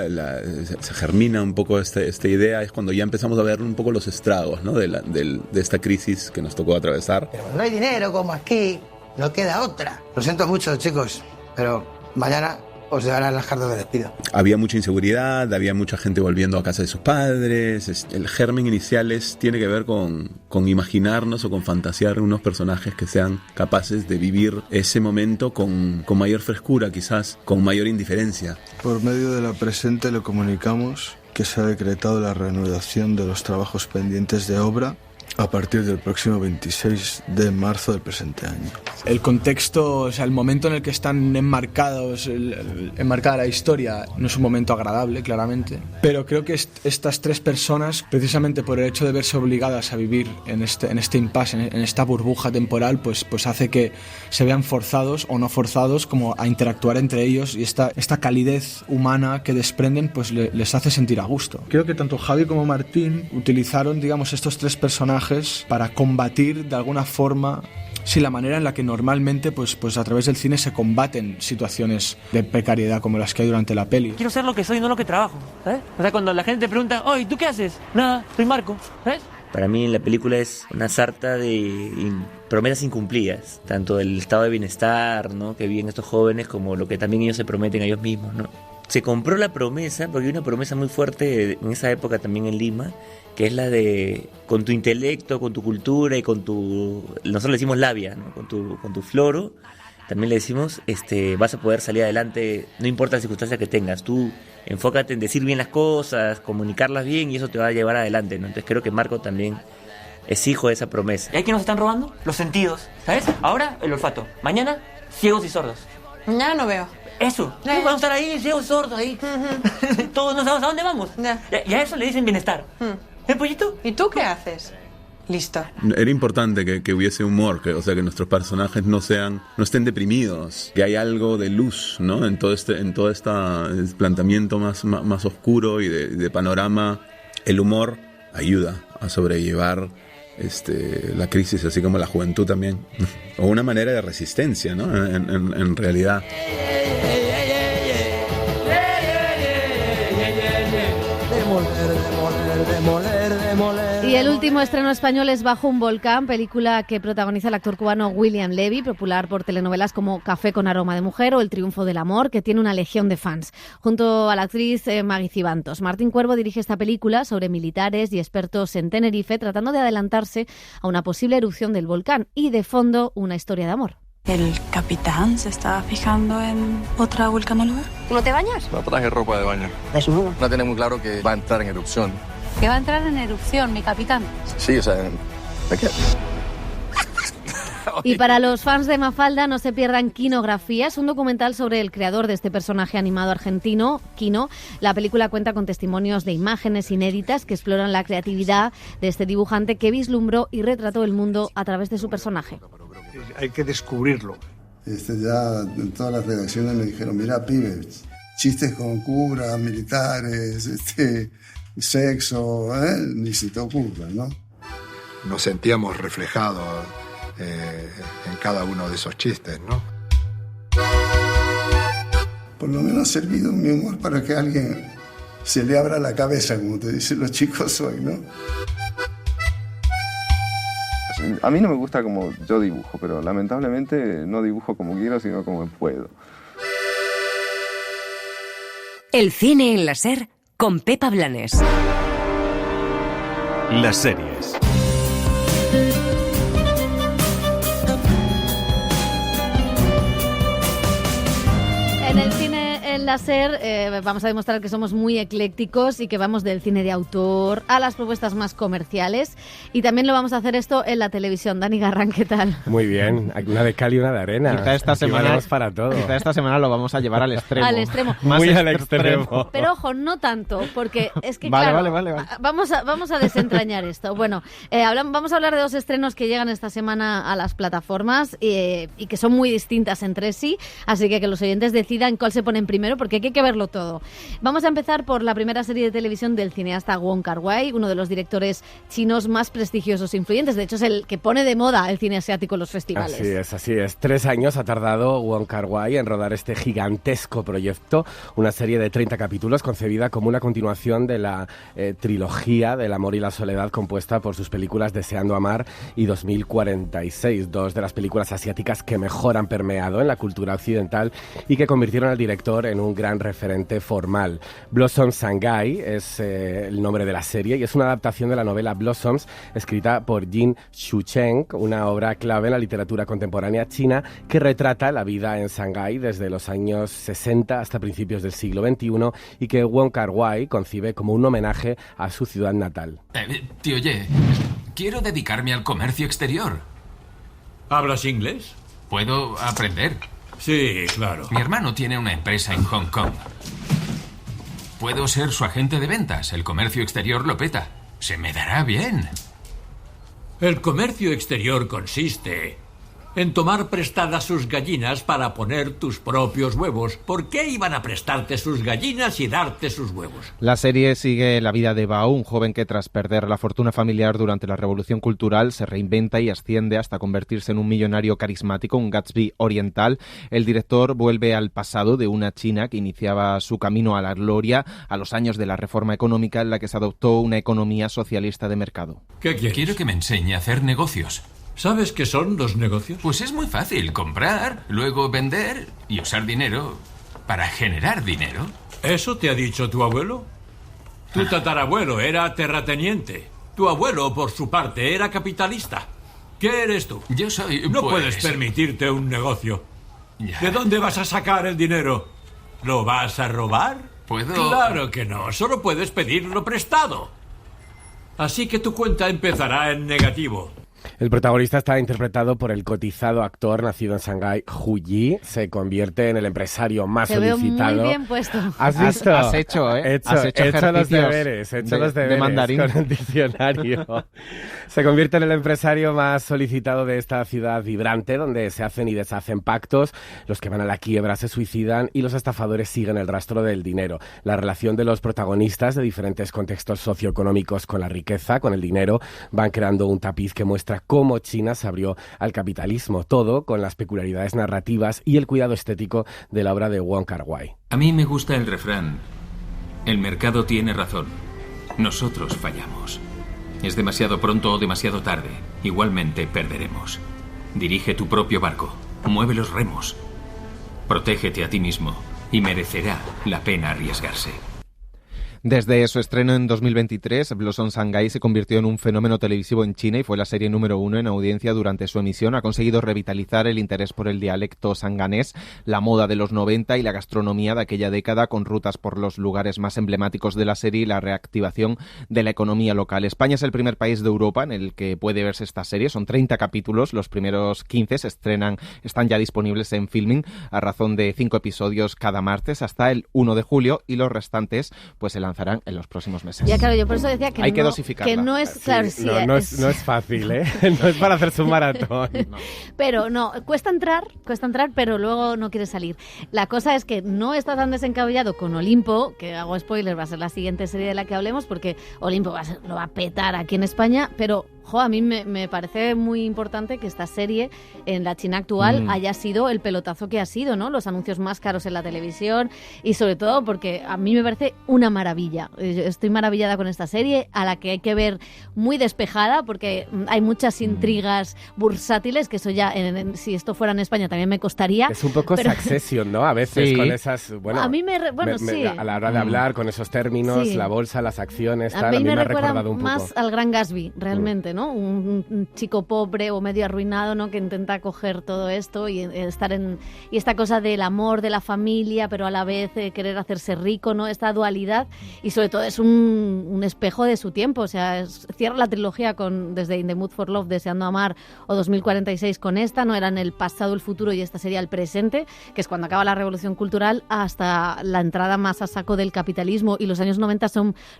se germina un poco esta idea es cuando ya empezamos a ver un poco los estragos, ¿no? de esta crisis que nos tocó atravesar. Pero no hay dinero como aquí, no queda otra. Lo siento mucho, chicos, pero mañana os llevarán las cartas de despido. Había mucha inseguridad, había mucha gente volviendo a casa de sus padres. El germen inicial tiene que ver con imaginarnos o con fantasear unos personajes que sean capaces de vivir ese momento con mayor frescura, quizás con mayor indiferencia. Por medio de la presente le comunicamos que se ha decretado la reanudación de los trabajos pendientes de obra a partir del próximo 26 de marzo del presente año. El contexto, o sea, el momento en el que están enmarcados, enmarcada la historia, no es un momento agradable, claramente, pero creo que estas tres personas, precisamente por el hecho de verse obligadas a vivir en este impasse, en esta burbuja temporal, pues hace que se vean forzados o no forzados como a interactuar entre ellos, y esta calidez humana que desprenden pues les hace sentir a gusto. Creo que tanto Javi como Martín utilizaron, digamos, estos tres personajes para combatir de alguna forma la manera en la que normalmente pues a través del cine se combaten situaciones de precariedad como las que hay durante la peli. Quiero ser lo que soy, no lo que trabajo, ¿sabes? O sea, cuando la gente te pregunta, oye, ¿tú qué haces? Nada, soy Marco, ¿sabes? Para mí la película es una sarta de promesas incumplidas, tanto del estado de bienestar, ¿no?, que viven estos jóvenes, como lo que también ellos se prometen a ellos mismos, ¿no? Se compró la promesa, porque hay una promesa muy fuerte en esa época también en Lima, que es la de, con tu intelecto, con tu cultura y con tu, nosotros le decimos labia, ¿no?, con tu floro, también le decimos, vas a poder salir adelante, no importa la circunstancia que tengas, tú enfócate en decir bien las cosas, comunicarlas bien, y eso te va a llevar adelante, ¿no? Entonces creo que Marco también es hijo de esa promesa. ¿Y hay que nos están robando? Los sentidos, ¿sabes? Ahora el olfato, mañana ciegos y sordos. Ya no veo. Eso, vamos a estar ahí, ciegos, sordos, ahí. Todos no sabemos a dónde vamos. Y a eso le dicen bienestar. ¿El pollito? ¿Y tú qué haces? Listo. Era importante que hubiese humor, que nuestros personajes no estén deprimidos, que hay algo de luz, ¿no?, en todo este planteamiento más oscuro y de panorama el humor ayuda a sobrellevar la crisis, así como la juventud también, o una manera de resistencia, ¿no? En realidad. Y el último estreno español es Bajo un volcán, película que protagoniza el actor cubano William Levy, popular por telenovelas como Café con aroma de mujer o El triunfo del amor, que tiene una legión de fans. Junto a la actriz Maggie Cibantos, Martín Cuervo dirige esta película sobre militares y expertos en Tenerife, tratando de adelantarse a una posible erupción del volcán y, de fondo, una historia de amor. ¿El capitán se está fijando en otra vulcanóloga? ¿No te bañas? No traje ropa de baño. Desnudo. No tiene muy claro que va a entrar en erupción. ¿Que va a entrar en erupción, mi capitán? Sí, o sea, ¿de qué? Y para los fans de Mafalda, no se pierdan Quinografía. Es un documental sobre el creador de este personaje animado argentino, Quino. La película cuenta con testimonios de imágenes inéditas que exploran la creatividad de este dibujante que vislumbró y retrató el mundo a través de su personaje. Hay que descubrirlo. Ya en todas las redacciones me dijeron, mira, pibes, chistes con curas, militares, sexo, ni se te ocurra, ¿no? Nos sentíamos reflejados en cada uno de esos chistes, ¿no? Por lo menos ha servido mi humor para que a alguien se le abra la cabeza, como te dicen los chicos hoy, ¿no? A mí no me gusta como yo dibujo, pero lamentablemente no dibujo como quiero, sino como puedo. El cine en la SER con Pepa Blanes. Las series. En el cine en la SER vamos a demostrar que somos muy eclécticos y que vamos del cine de autor a las propuestas más comerciales, y también lo vamos a hacer esto en la televisión. Dani Garrán, ¿qué tal? Muy bien, una de cal y una de arena. Quizá esta semana lo vamos a llevar al extremo. Al extremo. Muy al extremo. Pero ojo, no tanto, porque es que vale. Vamos a desentrañar esto. Bueno, vamos a hablar de dos estrenos que llegan esta semana a las plataformas y que son muy distintas entre sí, así que los oyentes decidan cuál se ponen primero, porque hay que verlo todo. Vamos a empezar por la primera serie de televisión del cineasta Wong Kar-wai, uno de los directores chinos más prestigiosos e influyentes. De hecho, es el que pone de moda el cine asiático en los festivales. Así es. 3 años ha tardado Wong Kar-wai en rodar este gigantesco proyecto, una serie de 30 capítulos concebida como una continuación de la trilogía del amor y la soledad compuesta por sus películas Deseando amar y 2046, dos de las películas asiáticas que mejor han permeado en la cultura occidental y que convirtieron al director en un gran referente formal. Blossoms Shanghai es el nombre de la serie y es una adaptación de la novela Blossoms, escrita por Jin Shucheng, una obra clave en la literatura contemporánea china que retrata la vida en Shanghái desde los años 60 hasta principios del siglo XXI y que Wong Kar-wai concibe como un homenaje a su ciudad natal. Tío Ye, quiero dedicarme al comercio exterior. ¿Hablas inglés? ¿Puedo aprender? Sí, claro. Mi hermano tiene una empresa en Hong Kong. Puedo ser su agente de ventas. El comercio exterior lo peta. Se me dará bien. El comercio exterior consiste en tomar prestadas sus gallinas para poner tus propios huevos. ¿Por qué iban a prestarte sus gallinas y darte sus huevos? La serie sigue la vida de Bao, un joven que tras perder la fortuna familiar durante la Revolución Cultural se reinventa y asciende hasta convertirse en un millonario carismático, un Gatsby oriental. El director vuelve al pasado de una China que iniciaba su camino a la gloria a los años de la reforma económica en la que se adoptó una economía socialista de mercado. ¿Qué quieres? Quiero que me enseñe a hacer negocios. ¿Sabes qué son los negocios? Pues es muy fácil. Comprar, luego vender y usar dinero para generar dinero. ¿Eso te ha dicho tu abuelo? Tu tatarabuelo era terrateniente. Tu abuelo, por su parte, era capitalista. ¿Qué eres tú? Yo soy... No puedes permitirte un negocio. Ya. ¿De dónde vas a sacar el dinero? ¿Lo vas a robar? ¿Puedo...? Claro que no. Solo puedes pedirlo prestado. Así que tu cuenta empezará en negativo. El protagonista está interpretado por el cotizado actor nacido en Shanghái, Hu Yi. Se convierte en el empresario más solicitado. Te veo muy bien puesto. ¿Has visto? Has hecho, ¿eh? Has hecho los deberes. De mandarín. Con el diccionario. Se convierte en el empresario más solicitado de esta ciudad vibrante, donde se hacen y deshacen pactos, los que van a la quiebra se suicidan y los estafadores siguen el rastro del dinero. La relación de los protagonistas de diferentes contextos socioeconómicos con la riqueza, con el dinero, van creando un tapiz que muestra cómo China se abrió al capitalismo, todo con las peculiaridades narrativas y el cuidado estético de la obra de Wong Kar-wai. A mí me gusta el refrán: el mercado tiene razón, nosotros fallamos. Es demasiado pronto o demasiado tarde, igualmente perderemos. Dirige tu propio barco, mueve los remos, protégete a ti mismo y merecerá la pena arriesgarse. Desde su estreno en 2023, Blossom Shanghai se convirtió en un fenómeno televisivo en China y fue la serie número 1 en audiencia durante su emisión. Ha conseguido revitalizar el interés por el dialecto shanganés, la moda de los 90 y la gastronomía de aquella década, con rutas por los lugares más emblemáticos de la serie y la reactivación de la economía local. España es el primer país de Europa en el que puede verse esta serie. Son 30 capítulos, los primeros 15 están ya disponibles en Filmin a razón de 5 episodios cada martes hasta el 1 de julio y los restantes pues se lanzarán en los próximos meses. Ya, claro, yo por eso decía que hay que dosificarla. Que no es, claro, sí, no es fácil, ¿eh? No es para hacerse un maratón. No. Pero no, cuesta entrar, pero luego no quiere salir. La cosa es que no está tan desencabellado con Olimpo, que hago spoiler, va a ser la siguiente serie de la que hablemos, porque Olimpo lo va a petar aquí en España, pero a mí me parece muy importante que esta serie en la China actual haya sido el pelotazo que ha sido, ¿no? Los anuncios más caros en la televisión y sobre todo porque a mí me parece una maravilla. Estoy maravillada con esta serie, a la que hay que ver muy despejada porque hay muchas intrigas bursátiles, que eso ya, si esto fuera en España también me costaría. Es un poco Succession, ¿no? A veces sí. Con esas, bueno, a mí sí. A la hora de hablar con esos términos, sí. La bolsa, las acciones, tal, a mí me ha recuerda recordado un poco más al Gran Gatsby, realmente, ¿no? Un chico pobre o medio arruinado, ¿no? Que intenta coger todo esto y estar y esta cosa del amor, de la familia, pero a la vez querer hacerse rico, ¿no? Esta dualidad, y sobre todo es un espejo de su tiempo. O sea, cierra la trilogía desde In the Mood for Love, Deseando Amar, o 2046 con esta, ¿no? Eran el pasado, el futuro, y esta sería el presente, que es cuando acaba la revolución cultural hasta la entrada más a saco del capitalismo, y los años 90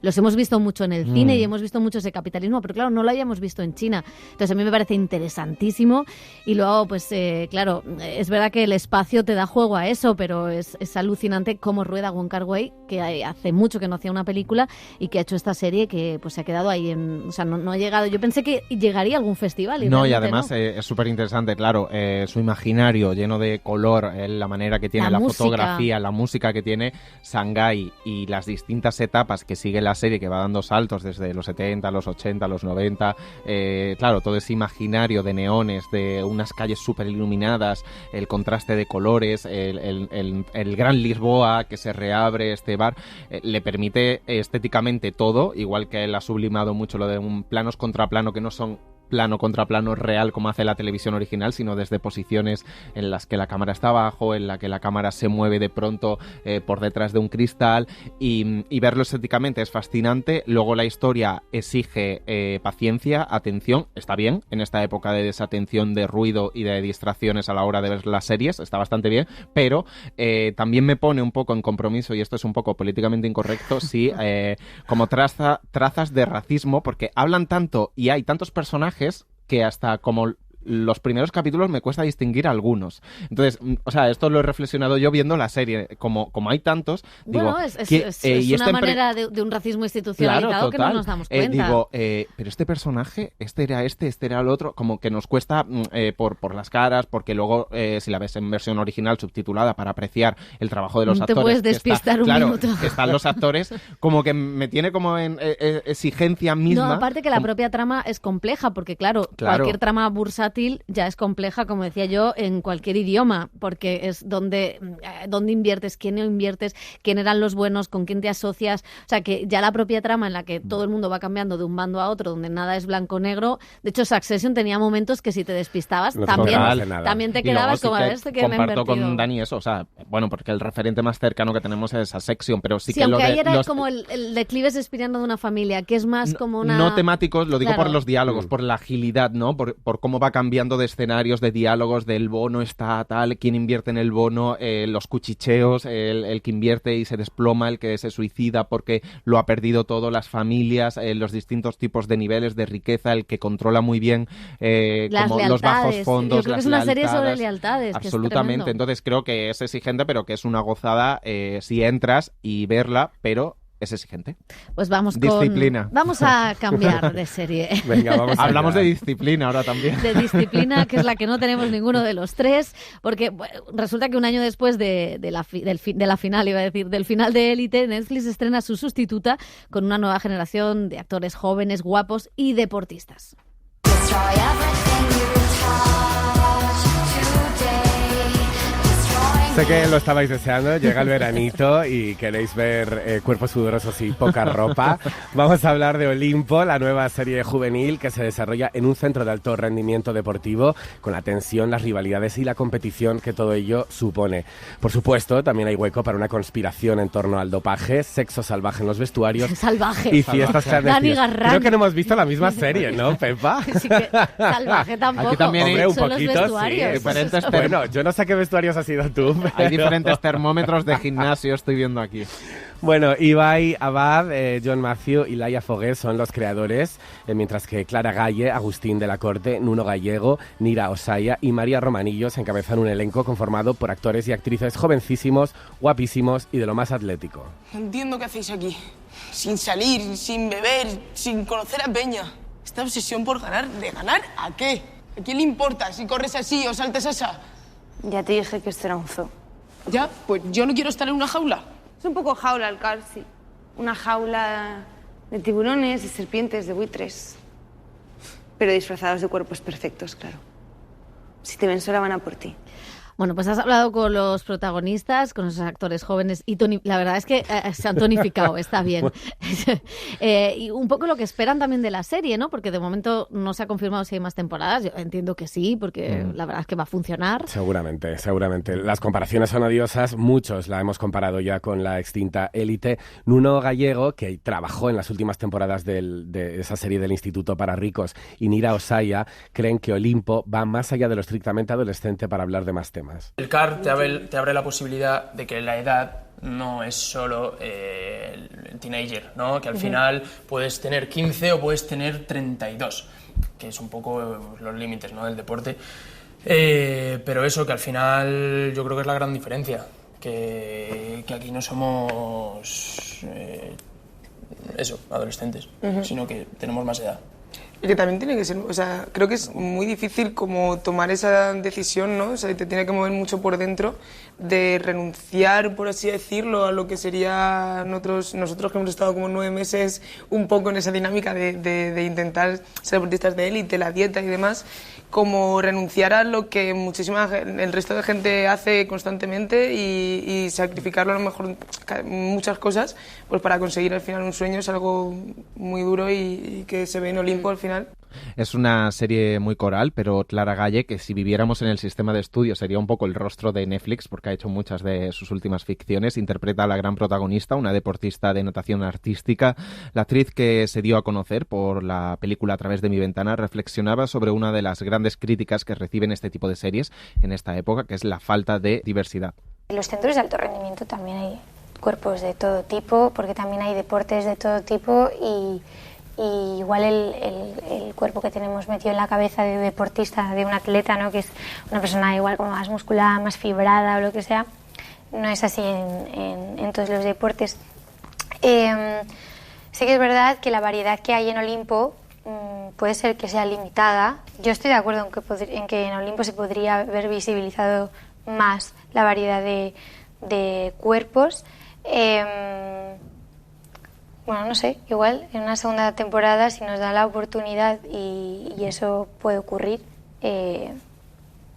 los hemos visto mucho en el cine y hemos visto mucho ese capitalismo, pero claro, no lo hayamos visto en China. Entonces a mí me parece interesantísimo, y luego pues claro, es verdad que el espacio te da juego a eso, pero es alucinante cómo rueda Wong Kar-wai, que hace mucho que no hacía una película y que ha hecho esta serie que pues se ha quedado ahí o sea, no ha llegado. Yo pensé que llegaría a algún festival y no, y además no. Es súper interesante, claro, su imaginario lleno de color, la manera que tiene la fotografía, la música que tiene Shanghái y las distintas etapas que sigue la serie, que va dando saltos desde los 70, los 80, los 90, claro, todo ese imaginario de neones, de unas calles súper iluminadas, el contraste de colores, el gran Lisboa que se reabre, este bar, le permite estéticamente todo, igual que él ha sublimado mucho lo de un planos contra plano que no son plano contra plano real como hace la televisión original, sino desde posiciones en las que la cámara está abajo, en la que la cámara se mueve de pronto por detrás de un cristal, y verlo estéticamente es fascinante. Luego la historia exige paciencia, atención, está bien, en esta época de desatención, de ruido y de distracciones a la hora de ver las series, está bastante bien, pero también me pone un poco en compromiso, y esto es un poco políticamente incorrecto, sí, como trazas de racismo, porque hablan tanto y hay tantos personajes que hasta como los primeros capítulos me cuesta distinguir algunos. Entonces, o sea, esto lo he reflexionado yo viendo la serie. Como hay tantos, bueno, digo... es una manera de un racismo institucionalizado, claro, que no nos damos cuenta. Digo, pero este personaje, este era el otro, como que nos cuesta por las caras, porque luego, si la ves en versión original subtitulada para apreciar el trabajo de los actores... Te puedes despistar un minuto. Que están los actores, como que me tiene como en exigencia misma. No, aparte que la propia trama es compleja, porque claro, cualquier trama bursátil bursátil ya es compleja, como decía yo, en cualquier idioma, porque es donde inviertes, quién no inviertes, quién eran los buenos, con quién te asocias. O sea, que ya la propia trama en la que todo el mundo va cambiando de un bando a otro, donde nada es blanco-negro. De hecho, Succession tenía momentos que si te despistabas, No también te quedabas como a este que me he comparto invertido. con Dani eso, o sea, bueno, porque el referente más cercano que tenemos es Succession, pero sí Sí, que lo aunque de ahí era los como el declive espiriano de una familia, que es más como una... no temáticos, lo digo Claro. por los diálogos, por la agilidad, ¿no? Por cómo va cambiando de escenarios, de diálogos, del bono está tal, quién invierte en el bono, los cuchicheos, el que invierte y se desploma, el que se suicida porque lo ha perdido todo, las familias, los distintos tipos de niveles de riqueza, el que controla muy bien Las como los bajos lealtades. fondos, Yo creo que es una serie sobre lealtades. Que es absolutamente, tremendo. entonces creo que es exigente, pero que es una gozada si entras y verla, pero es exigente. Pues vamos Disciplina. Vamos a cambiar de serie. Venga, vamos allá. Hablamos de disciplina ahora también. De disciplina, que es la que no tenemos ninguno de los tres, porque resulta que un año después del final de Élite, Netflix estrena su sustituta con una nueva generación de actores jóvenes, guapos y deportistas. Sé que lo estabais deseando, llega el veranito y queréis ver cuerpos sudorosos y poca ropa. Vamos a hablar de Olimpo, la nueva serie juvenil que se desarrolla en un centro de alto rendimiento deportivo, con la tensión, las rivalidades y la competición que todo ello supone. Por supuesto, también hay hueco para una conspiración en torno al dopaje, sexo salvaje en los vestuarios salvaje. y fiestas Dani clandestinas. Garrán. Creo que no hemos visto la misma serie, ¿no, Pepa? Sí que salvaje tampoco. Aquí también Hombre, un son los poquito, vestuarios. sí. Diferentes Bueno, yo no sé qué vestuarios has sido tú. Hay diferentes termómetros de gimnasio, estoy viendo aquí. Bueno, Ibai Abad, John Matthew y Laia Fogué son los creadores, mientras que Clara Galle, Agustín de la Corte, Nuno Gallego, Nira Osaya y María Romanillos encabezan un elenco conformado por actores y actrices jovencísimos, guapísimos y de lo más atlético. No entiendo qué hacéis aquí. Sin salir, sin beber, sin conocer a Peña. Esta obsesión por ganar, ¿de ganar a qué? ¿A quién le importa si corres así o saltas asa? Ya te dije que esto era un zoo. Ya, pues yo no quiero estar en una jaula. Es un poco jaula el car, sí. Una jaula de tiburones y serpientes, de buitres. Pero disfrazados de cuerpos perfectos, claro. Si te ven sola, van a por ti. Bueno, pues has hablado con los protagonistas, con esos actores jóvenes y la verdad es que se han tonificado, está bien. Y un poco lo que esperan también de la serie, ¿no? Porque de momento no se ha confirmado si hay más temporadas. Yo entiendo que sí, porque la verdad es que va a funcionar. Seguramente, seguramente. Las comparaciones son odiosas, muchos la hemos comparado ya con la extinta Élite. Nuno Gallego, que trabajó en las últimas temporadas de esa serie del Instituto para Ricos, y Nira Osaya, creen que Olimpo va más allá de lo estrictamente adolescente para hablar de más temas. El CAR te abre la posibilidad de que la edad no es solo el teenager, ¿no? Que al final puedes tener 15 o puedes tener 32, que es un poco los límites, ¿no?, del deporte. Pero eso, que al final yo creo que es la gran diferencia, que aquí no somos adolescentes, sino que tenemos más edad. Y que también tiene que ser, o sea, creo que es muy difícil como tomar esa decisión, ¿no? O sea, te tiene que mover mucho por dentro de renunciar, por así decirlo, a lo que sería nosotros que hemos estado como 9 meses un poco en esa dinámica de intentar ser deportistas de élite, la dieta y demás, como renunciar a lo que el resto de gente hace constantemente y sacrificarlo a lo mejor muchas cosas pues para conseguir al final un sueño. Es algo muy duro y que se ve en Olimpo al final. Es una serie muy coral, pero Clara Galle, que si viviéramos en el sistema de estudio sería un poco el rostro de Netflix, porque ha hecho muchas de sus últimas ficciones, interpreta a la gran protagonista, una deportista de natación artística. La actriz, que se dio a conocer por la película A través de mi ventana, reflexionaba sobre una de las grandes críticas que reciben este tipo de series en esta época, que es la falta de diversidad. En los centros de alto rendimiento también hay cuerpos de todo tipo, porque también hay deportes de todo tipo y igual el cuerpo que tenemos metido en la cabeza de deportista, de un atleta, ¿no?, que es una persona igual como más musculada, más fibrada o lo que sea, no es así en todos los deportes. Sí que es verdad que la variedad que hay en Olimpo puede ser que sea limitada. Yo estoy de acuerdo en que en Olimpo se podría haber visibilizado más la variedad de cuerpos. Bueno, no sé, igual en una segunda temporada, si nos da la oportunidad y eso puede ocurrir,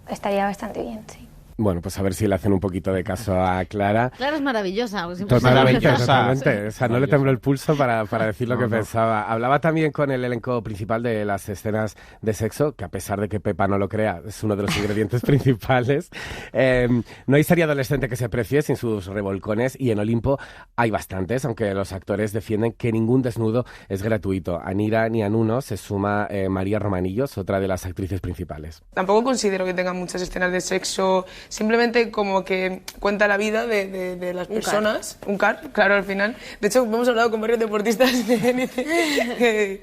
estaría bastante bien, sí. Bueno, pues a ver si le hacen un poquito de caso a Clara. Clara es maravillosa. Totalmente. O sea, no le tembló el pulso para decir lo que pensaba. Hablaba también con el elenco principal de las escenas de sexo, que a pesar de que Pepa no lo crea, es uno de los ingredientes principales. No hay serie adolescente que se precie sin sus revolcones, y en Olimpo hay bastantes, aunque los actores defienden que ningún desnudo es gratuito. A Nira ni a Nuno se suma María Romanillos, otra de las actrices principales. Tampoco considero que tengan muchas escenas de sexo. Simplemente como que cuenta la vida de las personas. Un car, claro, al final. De hecho, hemos hablado con varios deportistas de élite.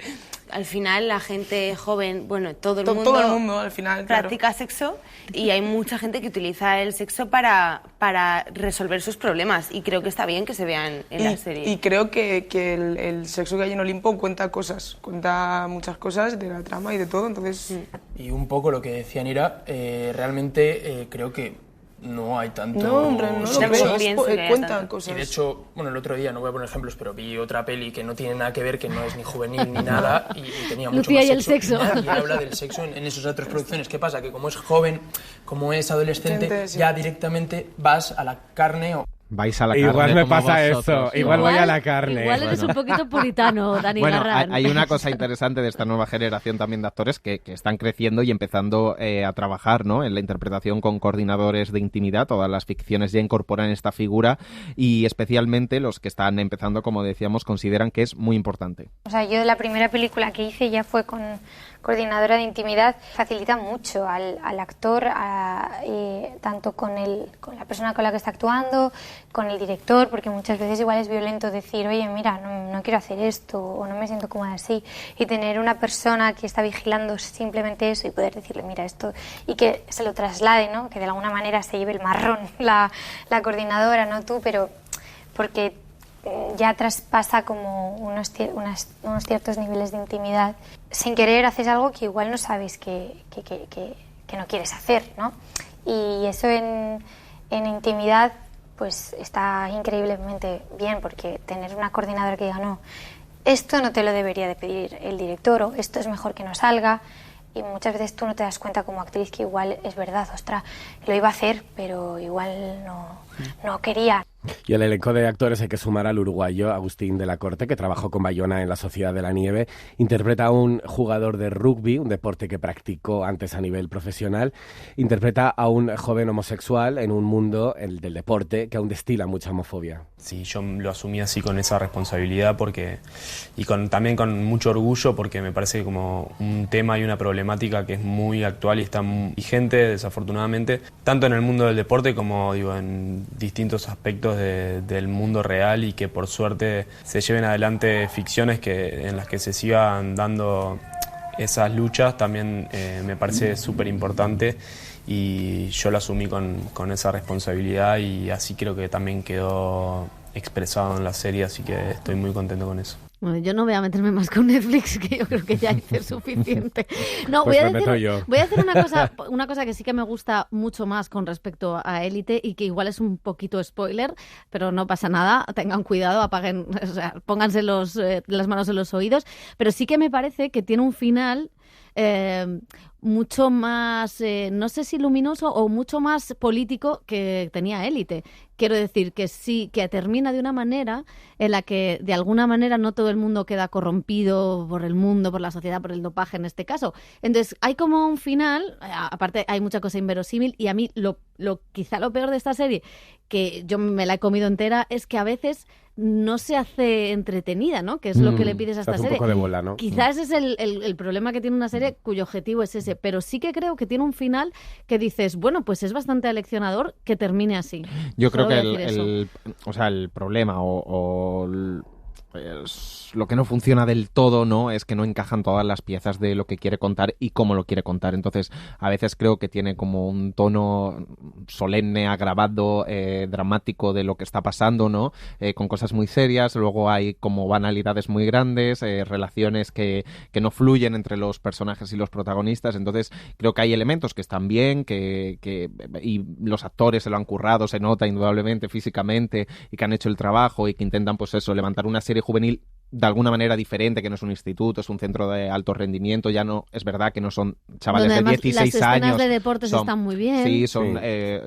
Al final, la gente joven, bueno, todo el mundo al final, practica sexo, y hay mucha gente que utiliza el sexo para resolver sus problemas, y creo que está bien que se vean en la serie. Y creo que el sexo que hay en Olimpo cuenta muchas cosas de la trama y de todo, entonces... Y un poco lo que decía Nira, realmente creo que no hay tanto... cuentan cosas. Y de hecho, bueno, el otro día, no voy a poner ejemplos, pero vi otra peli que no tiene nada que ver, que no es ni juvenil ni nada, y tenía mucho Lucía más y el sexo. Y habla del sexo en esas otras producciones. ¿Qué pasa? Que como es joven, como es adolescente, ya directamente vas a la carne o... Vais a la carne. Igual me pasa vosotros. eso, igual voy a la carne. Igual eres un poquito puritano, Dani Garrán. Hay una cosa interesante de esta nueva generación también de actores que están creciendo y empezando a trabajar, ¿no?, en la interpretación con coordinadores de intimidad. Todas las ficciones ya incorporan esta figura, y especialmente los que están empezando, como decíamos, consideran que es muy importante. O sea, yo la primera película que hice ya fue con coordinadora de intimidad. Facilita mucho al actor, tanto con la persona con la que está actuando, con el director, porque muchas veces igual es violento decir, oye, mira, no quiero hacer esto, o no me siento cómoda así, y tener una persona que está vigilando simplemente eso y poder decirle, mira, esto, y que se lo traslade, ¿no?, que de alguna manera se lleve el marrón la coordinadora, no tú, pero porque ya traspasa como unos ciertos niveles de intimidad. Sin querer haces algo que igual no sabes que no quieres hacer, ¿no? Y eso en intimidad pues está increíblemente bien, porque tener una coordinadora que diga, no, esto no te lo debería de pedir el director, o esto es mejor que no salga, y muchas veces tú no te das cuenta como actriz que igual es verdad, ostras, lo iba a hacer, pero igual no quería. Y el elenco de actores hay que sumar al uruguayo Agustín de la Corte, que trabajó con Bayona en La Sociedad de la Nieve. Interpreta a un jugador de rugby, un deporte que practicó antes a nivel profesional. Interpreta a un joven homosexual en un mundo, el del deporte, que aún destila mucha homofobia. Sí, yo lo asumí así con esa responsabilidad también con mucho orgullo, porque me parece como un tema y una problemática que es muy actual y está vigente, desafortunadamente, tanto en el mundo del deporte como en distintos aspectos del mundo real, y que por suerte se lleven adelante ficciones en las que se sigan dando esas luchas. También me parece súper importante, y yo lo asumí con esa responsabilidad, y así creo que también quedó expresado en la serie, así que estoy muy contento con eso. Bueno, yo no voy a meterme más con Netflix, que yo creo que ya hice suficiente. No, pues voy a decir una cosa que sí que me gusta mucho más con respecto a Élite, y que igual es un poquito spoiler, pero no pasa nada, tengan cuidado, apaguen, o sea, pónganse las manos en los oídos, pero sí que me parece que tiene un final mucho más, no sé si luminoso o mucho más político que tenía Élite. Quiero decir que sí, que termina de una manera en la que de alguna manera no todo el mundo queda corrompido por el mundo, por la sociedad, por el dopaje en este caso. Entonces hay como un final, aparte hay mucha cosa inverosímil, y a mí quizá lo peor de esta serie, que yo me la he comido entera, es que a veces no se hace entretenida, ¿no? Que es lo que le pides a esta serie. Un poco de bola, ¿no? Quizás ese es el problema que tiene una serie cuyo objetivo es ese, pero sí que creo que tiene un final que dices, bueno, pues es bastante aleccionador que termine así. Yo creo que el problema lo que no funciona del todo, ¿no?, es que no encajan todas las piezas de lo que quiere contar y cómo lo quiere contar. Entonces, a veces creo que tiene como un tono solemne, agravado, dramático de lo que está pasando, ¿no?, con cosas muy serias. Luego hay como banalidades muy grandes, relaciones que no fluyen entre los personajes y los protagonistas. Entonces, creo que hay elementos que están bien, y los actores se lo han currado, se nota indudablemente físicamente, y que han hecho el trabajo y que intentan, pues eso, levantar una serie juvenil de alguna manera diferente, que no es un instituto, es un centro de alto rendimiento, ya no, es verdad que no son chavales de 16 años. Las escenas de deportes están muy bien. Sí, son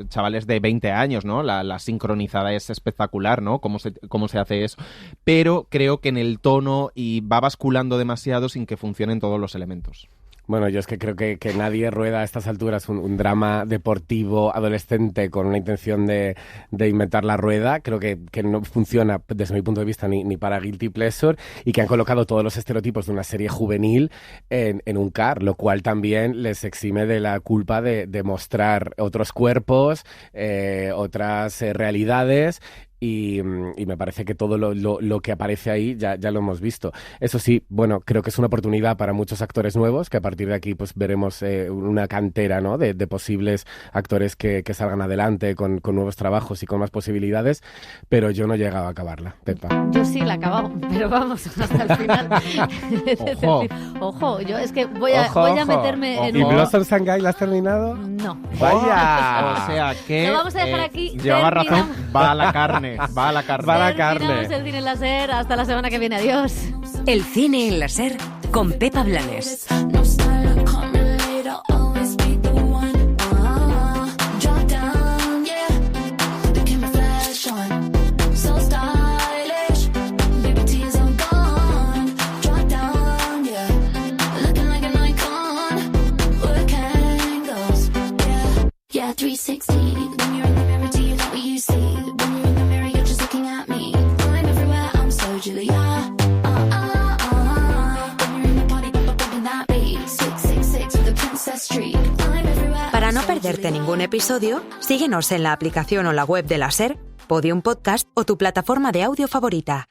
chavales de 20 años, ¿no? La sincronizada es espectacular, ¿no? Cómo se hace eso. Pero creo que en el tono y va basculando demasiado sin que funcionen todos los elementos. Bueno, yo es que creo que nadie rueda a estas alturas un drama deportivo adolescente con una intención de inventar la rueda. Creo que no funciona desde mi punto de vista ni para Guilty Pleasure, y que han colocado todos los estereotipos de una serie juvenil en un CAR, lo cual también les exime de la culpa de mostrar otros cuerpos, otras realidades. Y me parece que todo lo que aparece ahí ya lo hemos visto. Eso sí, bueno, creo que es una oportunidad para muchos actores nuevos, que a partir de aquí pues veremos una cantera, ¿no? de posibles actores que salgan adelante con nuevos trabajos y con más posibilidades, pero yo no he llegado a acabarla, Pepa. Yo sí la he acabado, pero vamos, hasta el final. Ojo. Ojo, yo es que voy a meterme en... ¿Y Blossom Shanghai la has terminado? No. ¡Vaya! O sea que... Lo vamos a dejar aquí. Llevaba razón, va a la carne. Va a la carne. Terminamos el Cine en la SER. Hasta la semana que viene. Adiós. El Cine en la SER con Pepa Blanes. Yeah, 360. When you're in the mirror, do you like what you see? When you're in the mirror, you're just looking at me. I'm everywhere, I'm so Julia. When you're in the party, bumping that beat. 666 with the Princess Street. I'm everywhere. Para no perderte ningún episodio, síguenos en la aplicación o la web de la SER, Podium Podcast o tu plataforma de audio favorita.